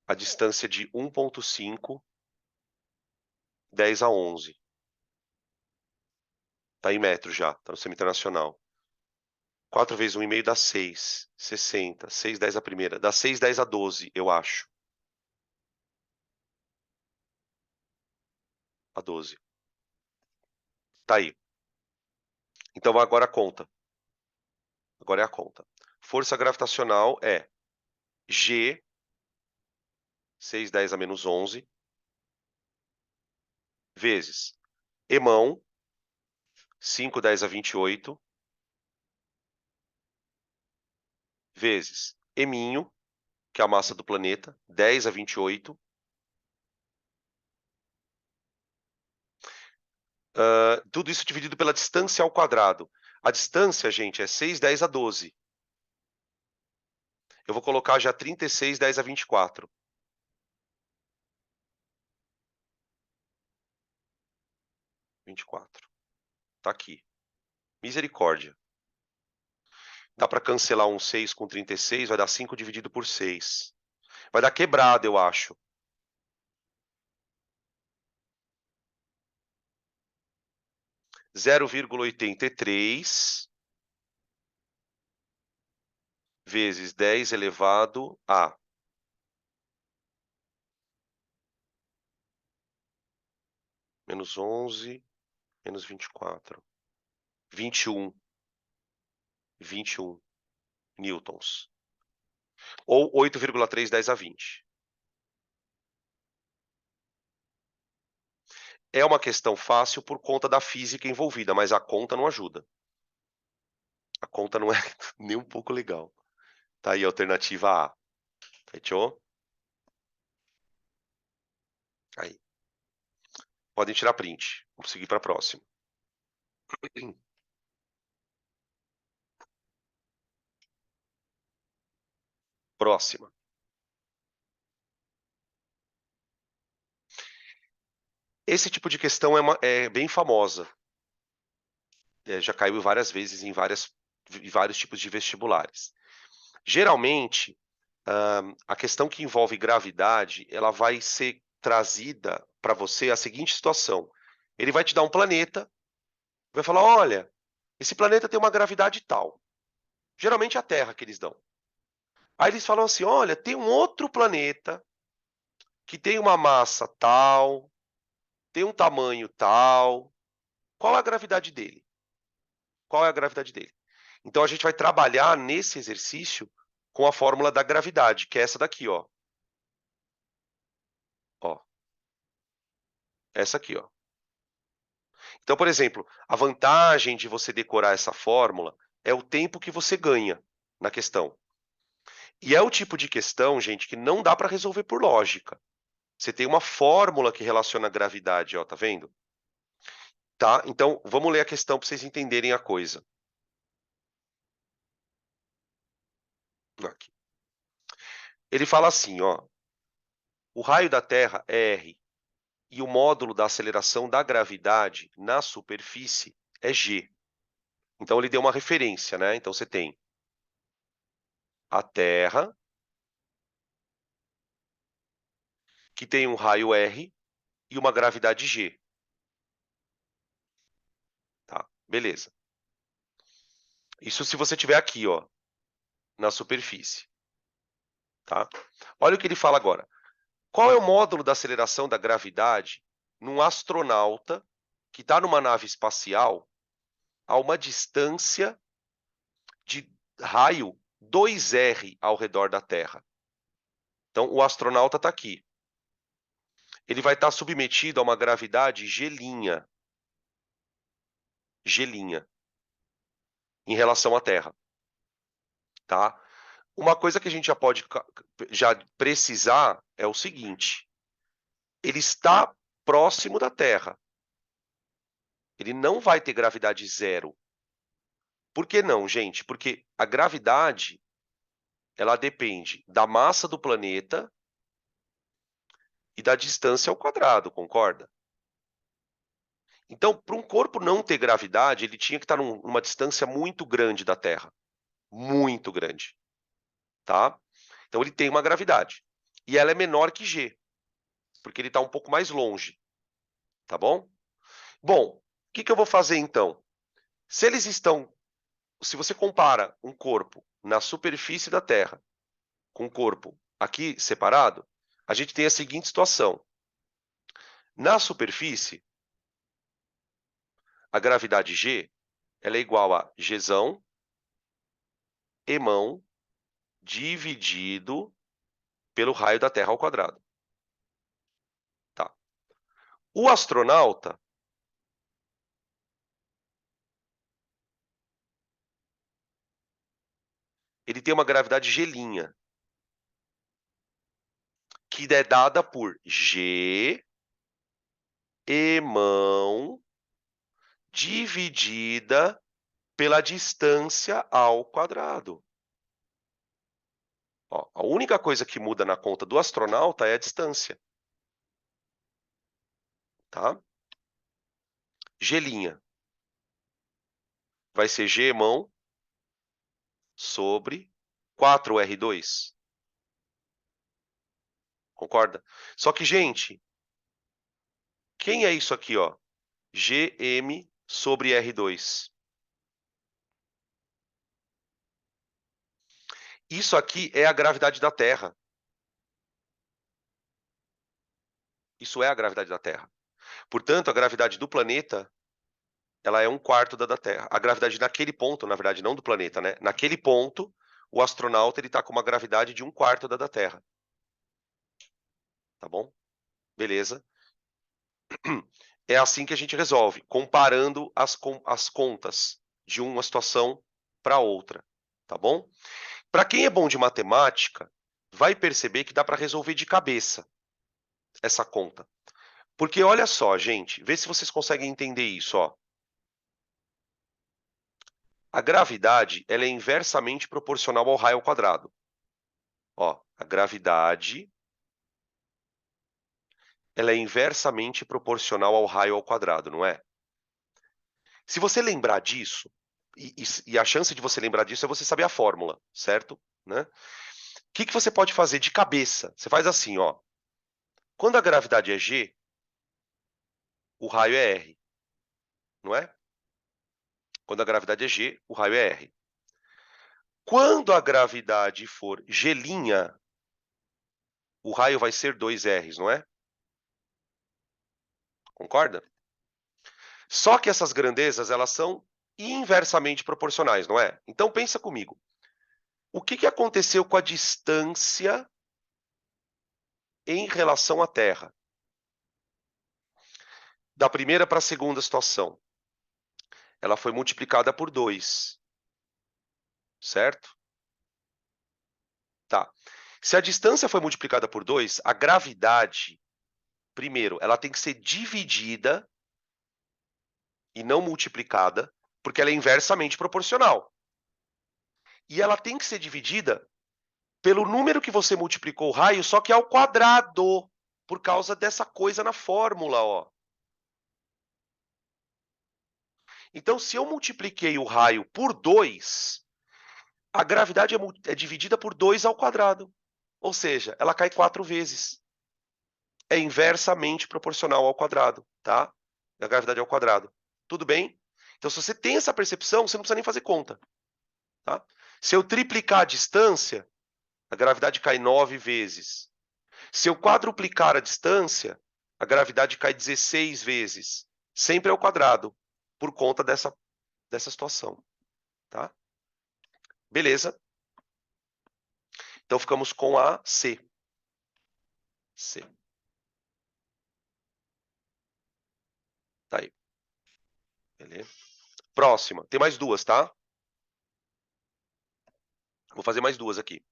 a distância de 1,5, 10⁻11. Tá em metros já, tá no sistema internacional. 4 vezes 1,5 dá 6. 60. 6, 10 a primeira. Dá 6, 10 a 12, eu acho. A 12. Tá aí. Então agora a conta. Agora é a conta. Força gravitacional é G, 6, 10 a menos 11, vezes Emão, 5, 10 a 28, vezes Eminho, que é a massa do planeta, 10 a 28. Tudo isso dividido pela distância ao quadrado. A distância, gente, é 6, 10 a 12. Eu vou colocar já 36, 10 a 24. 24. Tá aqui. Misericórdia. Dá para cancelar um 6 com 36, vai dar 5 dividido por 6. Vai dar quebrado, eu acho. Zero vírgula 83 vezes 10 elevado a menos 11, menos 24. 21. 21 newtons. Ou 8,3, 10 a 20. É uma questão fácil por conta da física envolvida, mas a conta não ajuda. A conta não é nem um pouco legal. Tá aí a alternativa A. Fechou? Aí. Podem tirar print. Vamos seguir para a próxima. Próxima. Esse tipo de questão é bem famosa. Já caiu várias vezes em vários tipos de vestibulares. Geralmente, a questão que envolve gravidade, ela vai ser trazida para você a seguinte situação. Ele vai te dar um planeta, vai falar, olha, esse planeta tem uma gravidade tal. Geralmente é a Terra que eles dão. Aí eles falam assim, olha, tem um outro planeta que tem uma massa tal, tem um tamanho tal. Qual é a gravidade dele? Qual é a gravidade dele? Então a gente vai trabalhar nesse exercício com a fórmula da gravidade, que é essa daqui, ó. Ó. Essa aqui, ó. Então, por exemplo, a vantagem de você decorar essa fórmula é o tempo que você ganha na questão. E é o tipo de questão, gente, que não dá para resolver por lógica. Você tem uma fórmula que relaciona a gravidade, ó, tá vendo? Tá? Então, vamos ler a questão para vocês entenderem a coisa. Aqui. Ele fala assim, ó, o raio da Terra é R e o módulo da aceleração da gravidade na superfície é G. Então, ele deu uma referência, né? Então, você tem a Terra, que tem um raio R e uma gravidade G. Tá? Beleza. Isso se você tiver aqui, ó, na superfície. Tá? Olha o que ele fala agora. Qual é o módulo da aceleração da gravidade num astronauta que está numa nave espacial a uma distância de raio 2r ao redor da Terra? Então, o astronauta está aqui. Ele vai estar submetido a uma gravidade G', G', em relação à Terra. Tá? Uma coisa que a gente já pode já precisar é o seguinte: ele está próximo da Terra. Ele não vai ter gravidade zero. Por que não, gente? Porque a gravidade ela depende da massa do planeta e da distância ao quadrado, concorda? Então, para um corpo não ter gravidade, ele tinha que estar numa distância muito grande da Terra. Muito grande, tá? Então, ele tem uma gravidade. E ela é menor que G, porque ele está um pouco mais longe, tá bom? Bom, o que eu vou fazer então? Se eles estão, se você compara um corpo na superfície da Terra com um corpo aqui separado, a gente tem a seguinte situação. Na superfície, a gravidade G ela é igual a Gzão, Emão, dividido pelo raio da Terra ao quadrado. Tá. O astronauta, ele tem uma gravidade G', que é dada por G, Emão, dividida pela distância ao quadrado. Ó, a única coisa que muda na conta do astronauta é a distância. Tá? G' vai ser Gmão sobre 4R2. Concorda? Só que, gente, quem é isso aqui, ó? Gm sobre R2. Isso aqui é a gravidade da Terra. Isso é a gravidade da Terra. Portanto, a gravidade do planeta, ela é 1/4 da Terra. A gravidade naquele ponto, na verdade, não do planeta, né? Naquele ponto, o astronauta ele está com uma gravidade de 1/4 da Terra. Tá bom? Beleza. É assim que a gente resolve, comparando as contas de uma situação para outra. Tá bom? Para quem é bom de matemática, vai perceber que dá para resolver de cabeça essa conta. Porque olha só, gente, vê se vocês conseguem entender isso, ó. A gravidade, ela é inversamente proporcional ao raio ao quadrado. Ó, a gravidade, ela é inversamente proporcional ao raio ao quadrado, não é? Se você lembrar disso, e a chance de você lembrar disso é você saber a fórmula, certo? Né? O que você pode fazer de cabeça? Você faz assim, ó. Quando a gravidade é G, o raio é R, não é? Quando a gravidade é G, o raio é R. Quando a gravidade for G', o raio vai ser 2Rs, não é? Concorda? Só que essas grandezas, elas são inversamente proporcionais, não é? Então pensa comigo. O que aconteceu com a distância em relação à Terra? Da primeira para a segunda situação, ela foi multiplicada por 2, certo? Tá. Se a distância foi multiplicada por 2, a gravidade, primeiro, ela tem que ser dividida e não multiplicada, porque ela é inversamente proporcional. E ela tem que ser dividida pelo número que você multiplicou o raio, só que ao quadrado, por causa dessa coisa na fórmula, ó. Então, se eu multipliquei o raio por 2, a gravidade é dividida por 2 ao quadrado. Ou seja, ela cai 4 vezes. É inversamente proporcional ao quadrado, tá? A gravidade ao quadrado. Tudo bem? Então, se você tem essa percepção, você não precisa nem fazer conta, tá? Se eu triplicar a distância, a gravidade cai 9 vezes. Se eu quadruplicar a distância, a gravidade cai 16 vezes. Sempre ao quadrado, por conta dessa situação, tá? Beleza? Então, ficamos com a C. C. Tá aí. Beleza? Próxima. Tem mais duas, tá? Vou fazer mais duas aqui.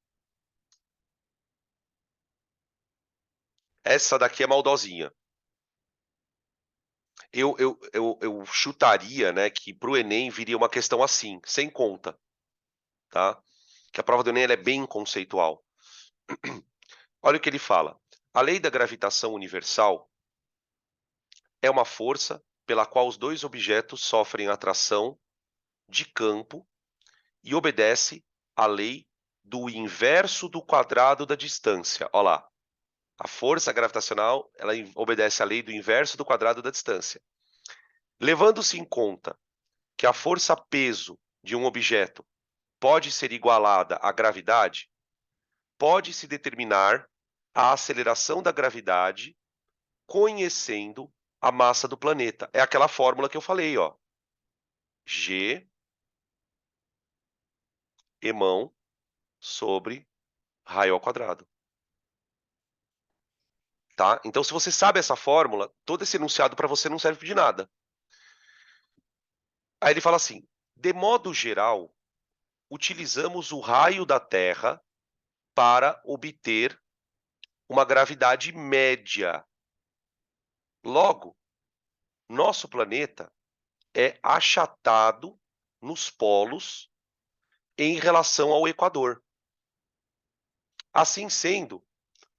Essa daqui é maldosinha. Eu chutaria, né, que para o Enem viria uma questão assim, sem conta, tá? Que a prova do Enem ela é bem conceitual. Olha o que ele fala. A lei da gravitação universal é uma força pela qual os dois objetos sofrem atração de campo e obedece à lei do inverso do quadrado da distância. Olha lá. A força gravitacional ela obedece à lei do inverso do quadrado da distância. Levando-se em conta que a força-peso de um objeto pode ser igualada à gravidade, pode-se determinar a aceleração da gravidade conhecendo a massa do planeta. É aquela fórmula que eu falei, ó. G emão sobre raio ao quadrado. Tá? Então, se você sabe essa fórmula, todo esse enunciado para você não serve de nada. Aí ele fala assim: de modo geral, utilizamos o raio da Terra para obter uma gravidade média. Logo, nosso planeta é achatado nos polos em relação ao Equador. Assim sendo,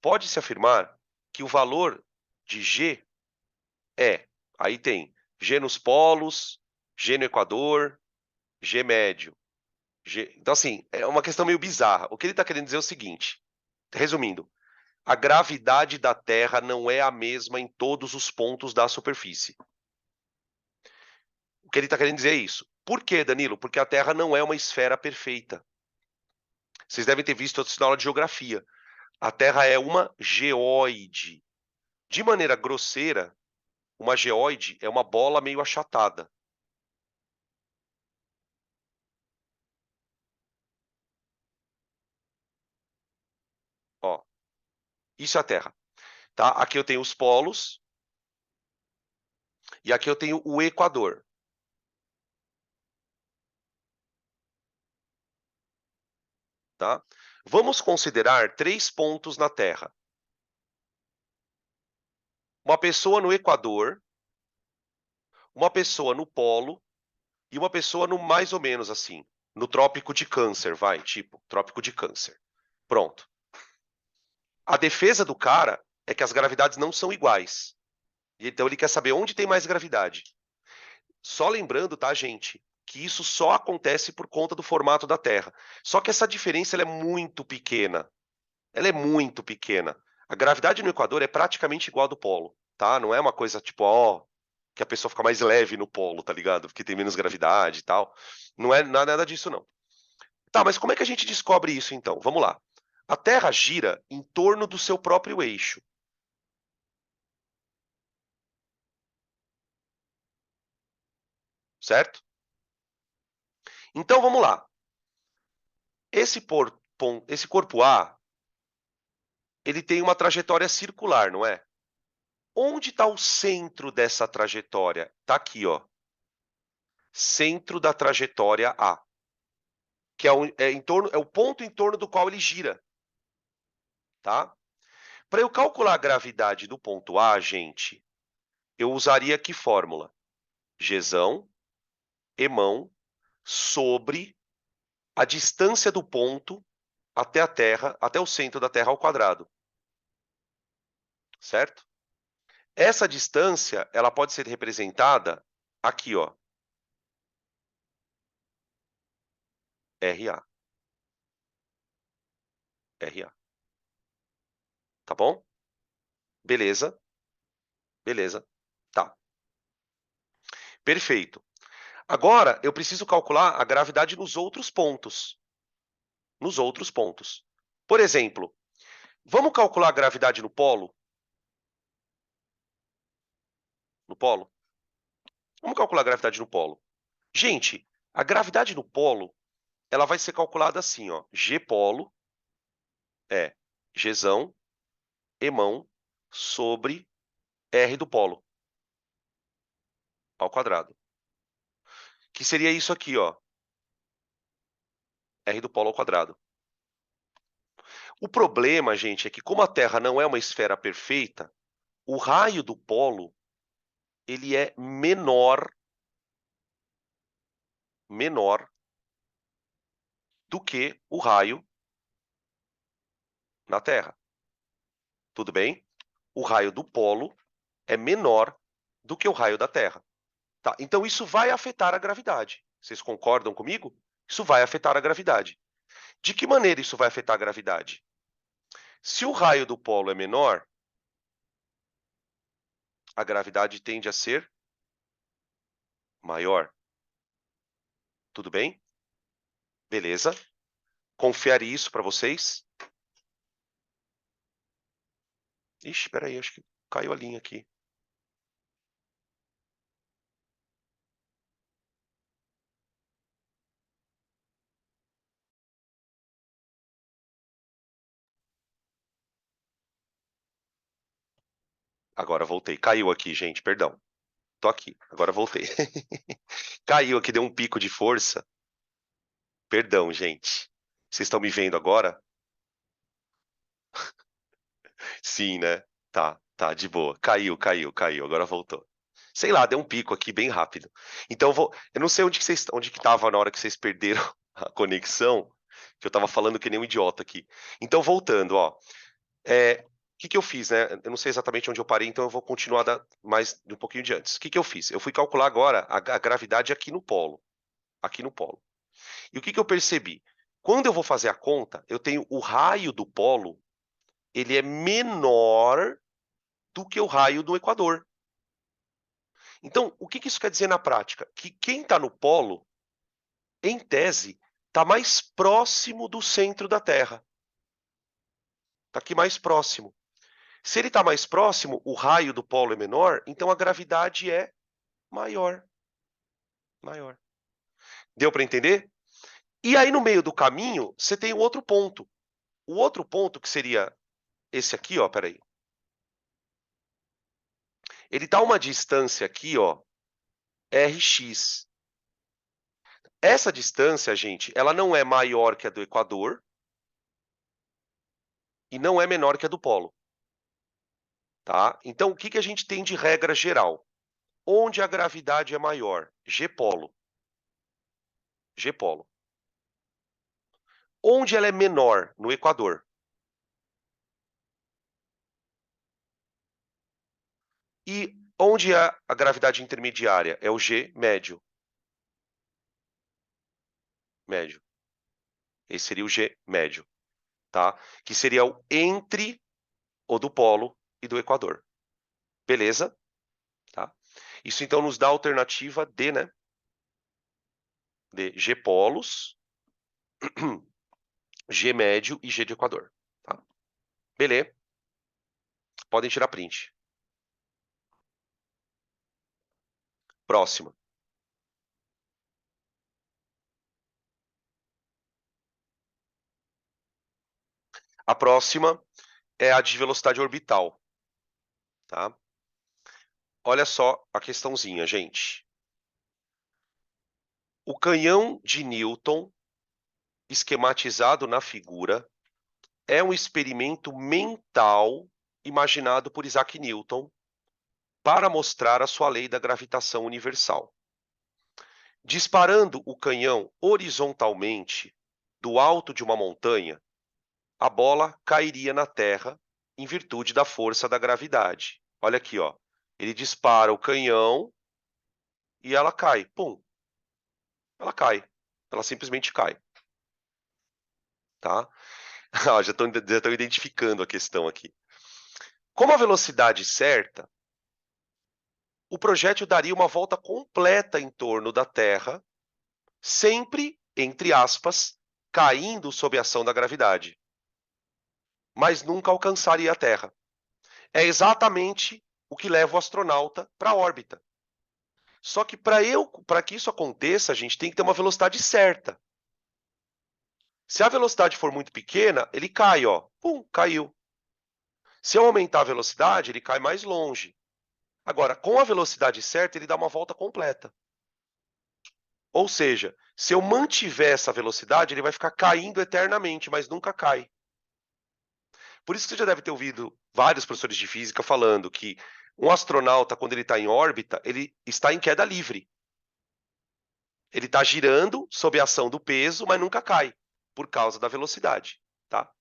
pode-se afirmar que o valor de G aí tem G nos polos, G no Equador, G médio. Então, assim, é uma questão meio bizarra. O que ele está querendo dizer é o seguinte, resumindo, a gravidade da Terra não é a mesma em todos os pontos da superfície. O que ele está querendo dizer é isso. Por quê, Danilo? Porque a Terra não é uma esfera perfeita. Vocês devem ter visto isso na aula de geografia. A Terra é uma geóide. De maneira grosseira, uma geóide é uma bola meio achatada. Ó, isso é a Terra. Tá? Aqui eu tenho os polos e aqui eu tenho o Equador. Tá? Vamos considerar 3 pontos na Terra. Uma pessoa no Equador, uma pessoa no polo e uma pessoa no mais ou menos assim, no trópico de Câncer, vai, tipo, trópico de Câncer. Pronto. A defesa do cara é que as gravidades não são iguais. Então ele quer saber onde tem mais gravidade. Só lembrando, tá, gente, que isso só acontece por conta do formato da Terra. Só que essa diferença ela é muito pequena. Ela é muito pequena. A gravidade no Equador é praticamente igual ao do polo, tá? Não é uma coisa tipo, ó, que a pessoa fica mais leve no polo, tá ligado? Porque tem menos gravidade e tal. Não é nada disso, não. Tá, mas como é que a gente descobre isso, então? Vamos lá. A Terra gira em torno do seu próprio eixo, certo? Então, vamos lá. Esse corpo A, ele tem uma trajetória circular, não é? Onde está o centro dessa trajetória? Está aqui, ó. Centro da trajetória A, que é o ponto em torno do qual ele gira, tá? Para eu calcular a gravidade do ponto A, gente, eu usaria que fórmula? Gzão, Emão, sobre a distância do ponto até a Terra, até o centro da Terra ao quadrado, certo? Essa distância, ela pode ser representada aqui, ó, RA, RA, tá bom? Beleza, beleza, tá, perfeito. Agora, eu preciso calcular a gravidade nos outros pontos. Nos outros pontos. Por exemplo, vamos calcular a gravidade no polo? No polo? Vamos calcular a gravidade no polo. Gente, a gravidade no polo, ela vai ser calculada assim, ó. G polo é Gzão, Emão, sobre R do polo, ao quadrado. Que seria isso aqui, ó. R do polo ao quadrado. O problema, gente, é que como a Terra não é uma esfera perfeita, o raio do polo, ele é menor do que o raio na Terra. Tudo bem? O raio do polo é menor do que o raio da Terra. Tá? Então, isso vai afetar a gravidade. Vocês concordam comigo? Isso vai afetar a gravidade. De que maneira isso vai afetar a gravidade? Se o raio do polo é menor, a gravidade tende a ser maior. Tudo bem? Beleza? Confere isso para vocês. Ixi, espera aí, acho que caiu a linha aqui. Agora voltei. Caiu aqui, gente, perdão. Tô aqui, agora voltei. Caiu aqui, deu um pico de força. Perdão, gente. Vocês estão me vendo agora? Sim, né? Tá, de boa. Caiu, agora voltou. Sei lá, deu um pico aqui bem rápido. Então eu não sei onde que tava na hora que vocês perderam a conexão, que eu tava falando que nem um idiota aqui. Então voltando, ó, o que que eu fiz, né? Eu não sei exatamente onde eu parei, então eu vou continuar mais um pouquinho de antes. O que que eu fiz? Eu fui calcular agora a gravidade aqui no polo. E o que que eu percebi? Quando eu vou fazer a conta, eu tenho o raio do polo, ele é menor do que o raio do Equador. Então, o que que isso quer dizer na prática? Que quem está no polo, em tese, está mais próximo do centro da Terra. Está aqui mais próximo. Se ele está mais próximo, o raio do polo é menor, então a gravidade é maior. Maior. Deu para entender? E aí, no meio do caminho, você tem o outro ponto. O outro ponto, que seria esse aqui, ó, peraí. Ele está a uma distância aqui, ó, Rx. Essa distância, gente, ela não é maior que a do Equador e não é menor que a do polo. Tá? Então, o que que a gente tem de regra geral? Onde a gravidade é maior? G-polo. G-polo. Onde ela é menor? No Equador. E onde é a gravidade intermediária? É o G médio. Médio. Esse seria o G médio, tá? Que seria o entre o do polo e do Equador. Beleza? Tá? Isso então nos dá a alternativa D, né? De G polos, G médio e G de Equador. Tá? Beleza? Podem tirar print. Próxima. A próxima é a de velocidade orbital, tá? olha só a questãozinha, gente. O canhão de Newton, esquematizado na figura, é um experimento mental imaginado por Isaac Newton para mostrar a sua lei da gravitação universal. Disparando o canhão horizontalmente do alto de uma montanha, a bola cairia na Terra em virtude da força da gravidade. Olha aqui, ó. Ele dispara o canhão e ela cai. Pum. Ela cai. Ela simplesmente cai. Tá? Já estão identificando a questão aqui. Como a velocidade certa, o projétil daria uma volta completa em torno da Terra, sempre, entre aspas, caindo sob a ação da gravidade, mas nunca alcançaria a Terra. É exatamente o que leva o astronauta para a órbita. Só que para que isso aconteça, a gente tem que ter uma velocidade certa. Se a velocidade for muito pequena, ele cai, ó, pum, caiu. Se eu aumentar a velocidade, ele cai mais longe. Agora, com a velocidade certa, ele dá uma volta completa. Ou seja, se eu mantiver essa velocidade, ele vai ficar caindo eternamente, mas nunca cai. Por isso que você já deve ter ouvido vários professores de física falando que um astronauta, quando ele está em órbita, ele está em queda livre. Ele está girando sob a ação do peso, mas nunca cai, por causa da velocidade. Tá?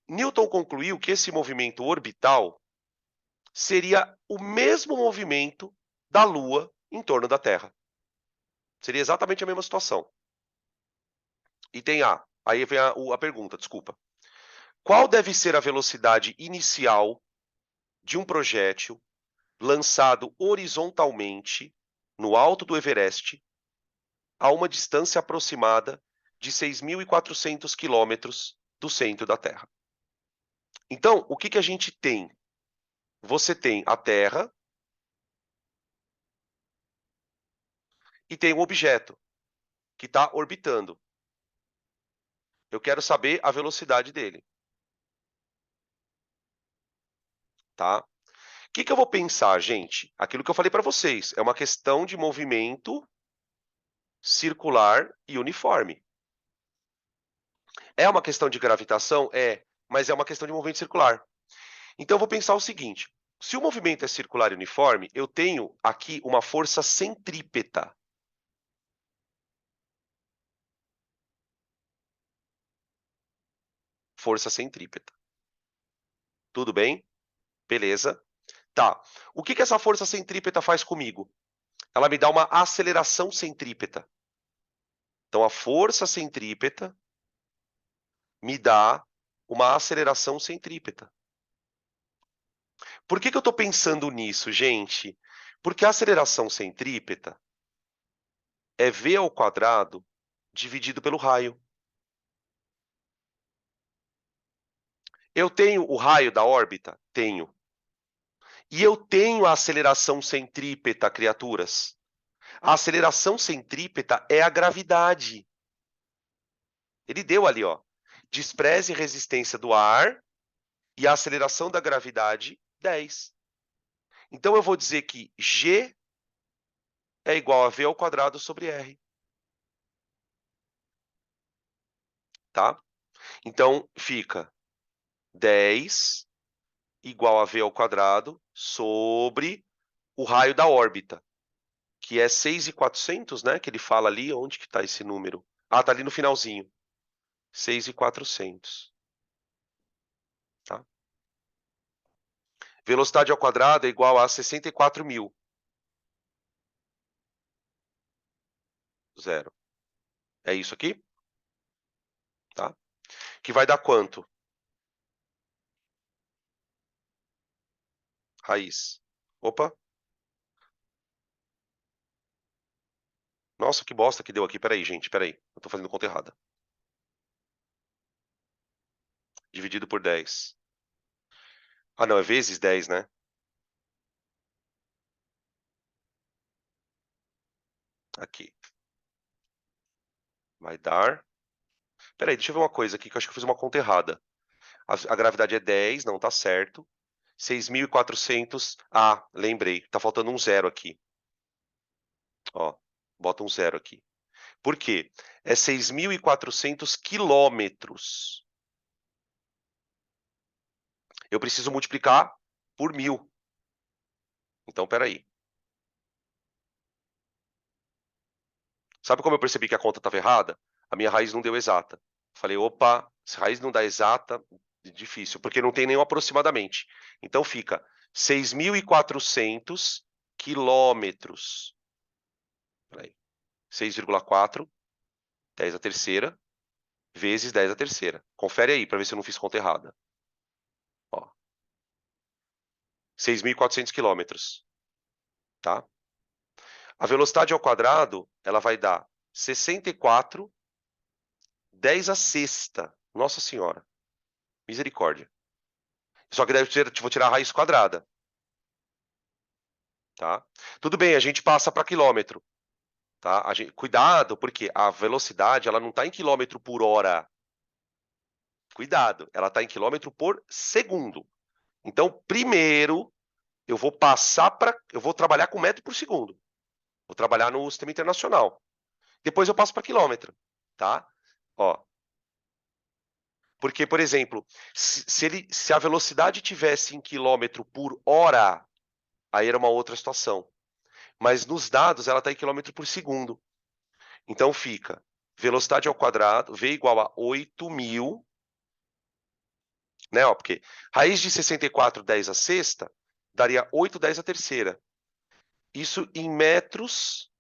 Newton concluiu que esse movimento orbital seria o mesmo movimento da Lua em torno da Terra. Seria exatamente a mesma situação. E tem aí vem a pergunta, desculpa. Qual deve ser a velocidade inicial de um projétil lançado horizontalmente no alto do Everest a uma distância aproximada de 6.400 quilômetros do centro da Terra? Então, o que a gente tem? Você tem a Terra e tem um objeto que está orbitando. Eu quero saber a velocidade dele. Tá? O que eu vou pensar, gente? Aquilo que eu falei para vocês. É uma questão de movimento circular e uniforme. É uma questão de gravitação? É, mas é uma questão de movimento circular. Então eu vou pensar o seguinte: se o movimento é circular e uniforme, eu tenho aqui uma força centrípeta. Força centrípeta. Tudo bem? Beleza. Tá. O que essa força centrípeta faz comigo? Ela me dá uma aceleração centrípeta. Então a força centrípeta me dá uma aceleração centrípeta. Por que eu estou pensando nisso, gente? Porque a aceleração centrípeta é v ao quadrado dividido pelo raio. Eu tenho o raio da órbita? Tenho. E eu tenho a aceleração centrípeta, criaturas. A aceleração centrípeta é a gravidade. Ele deu ali, ó. Despreze resistência do ar e a aceleração da gravidade, 10. Então eu vou dizer que G é igual a v ao quadrado sobre r. Tá? Então fica 10 igual a v ao quadrado sobre o raio da órbita, que é 6.400, né? Que ele fala ali, onde que está esse número? Ah, tá ali no finalzinho. 6.400. Tá? Velocidade ao quadrado é igual a 64.000. Zero. É isso aqui? Tá? Que vai dar quanto? Raiz. Opa. Nossa, que bosta que deu aqui. Peraí, gente. Peraí. Eu tô fazendo conta errada. Dividido por 10. Ah, não. É vezes 10, né? Aqui. Vai dar... Peraí, deixa eu ver uma coisa aqui, que eu acho que eu fiz uma conta errada. A gravidade é 10, não tá certo. 6.400. Ah, lembrei. Tá faltando um zero aqui. Ó, bota um zero aqui. Por quê? É 6.400 quilômetros. Eu preciso multiplicar por 1.000. Então, peraí. Sabe como eu percebi que a conta estava errada? A minha raiz não deu exata. Falei, opa, se a raiz não dá exata, difícil, porque não tem nenhum aproximadamente. Então fica 6.400 quilômetros. Peraí. 6,4, 10 a terceira, vezes 10 a terceira. Confere aí para ver se eu não fiz conta errada. Ó, 6.400 quilômetros, tá? A velocidade ao quadrado, ela vai dar 64, 10 a sexta. Nossa Senhora. Misericórdia. Só que daí vou tirar a raiz quadrada. Tá? Tudo bem, a gente passa para quilômetro. Tá? Cuidado, porque a velocidade ela não está em quilômetro por hora. Cuidado, ela está em quilômetro por segundo. Então, primeiro, eu vou trabalhar com metro por segundo. Vou trabalhar no sistema internacional. Depois eu passo para quilômetro, tá? Ó, porque, por exemplo, se a velocidade tivesse em quilômetro por hora, aí era uma outra situação. Mas nos dados ela está em quilômetro por segundo. Então fica velocidade ao quadrado, V igual a 8.000, né? Ó, porque raiz de 64, 10 a sexta, daria 8, 10 a terceira. Isso em metros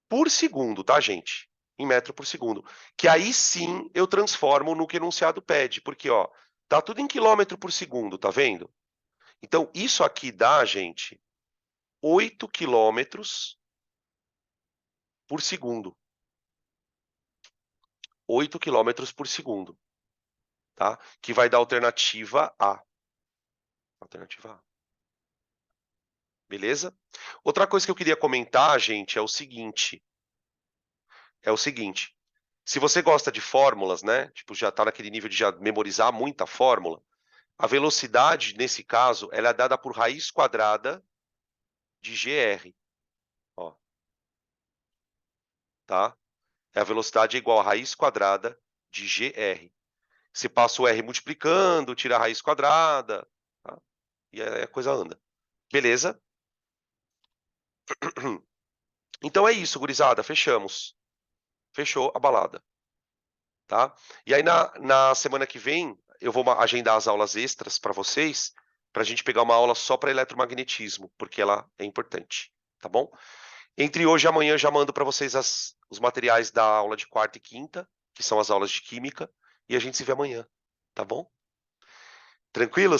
por segundo, tá, gente? Em metro por segundo. Que aí sim eu transformo no que o enunciado pede, porque, ó, tá tudo em quilômetro por segundo, tá vendo? Então, isso aqui dá, gente, 8 quilômetros por segundo. 8 quilômetros por segundo, tá? Que vai dar alternativa A. Alternativa A. Beleza? Outra coisa que eu queria comentar, gente, é o seguinte. Se você gosta de fórmulas, né? Tipo, já tá naquele nível de já memorizar muita fórmula, a velocidade, nesse caso, ela é dada por raiz quadrada de GR. Ó, tá? A velocidade é igual a raiz quadrada de GR. Você passa o R multiplicando, tira a raiz quadrada, tá? E aí a coisa anda. Beleza? Então é isso, gurizada. Fechamos. Fechou a balada. Tá? E aí na semana que vem eu vou agendar as aulas extras para vocês, para a gente pegar uma aula só para eletromagnetismo, porque ela é importante, tá bom? Entre hoje e amanhã eu já mando para vocês os materiais da aula de quarta e quinta, que são as aulas de química, e a gente se vê amanhã, tá bom? Tranquilos?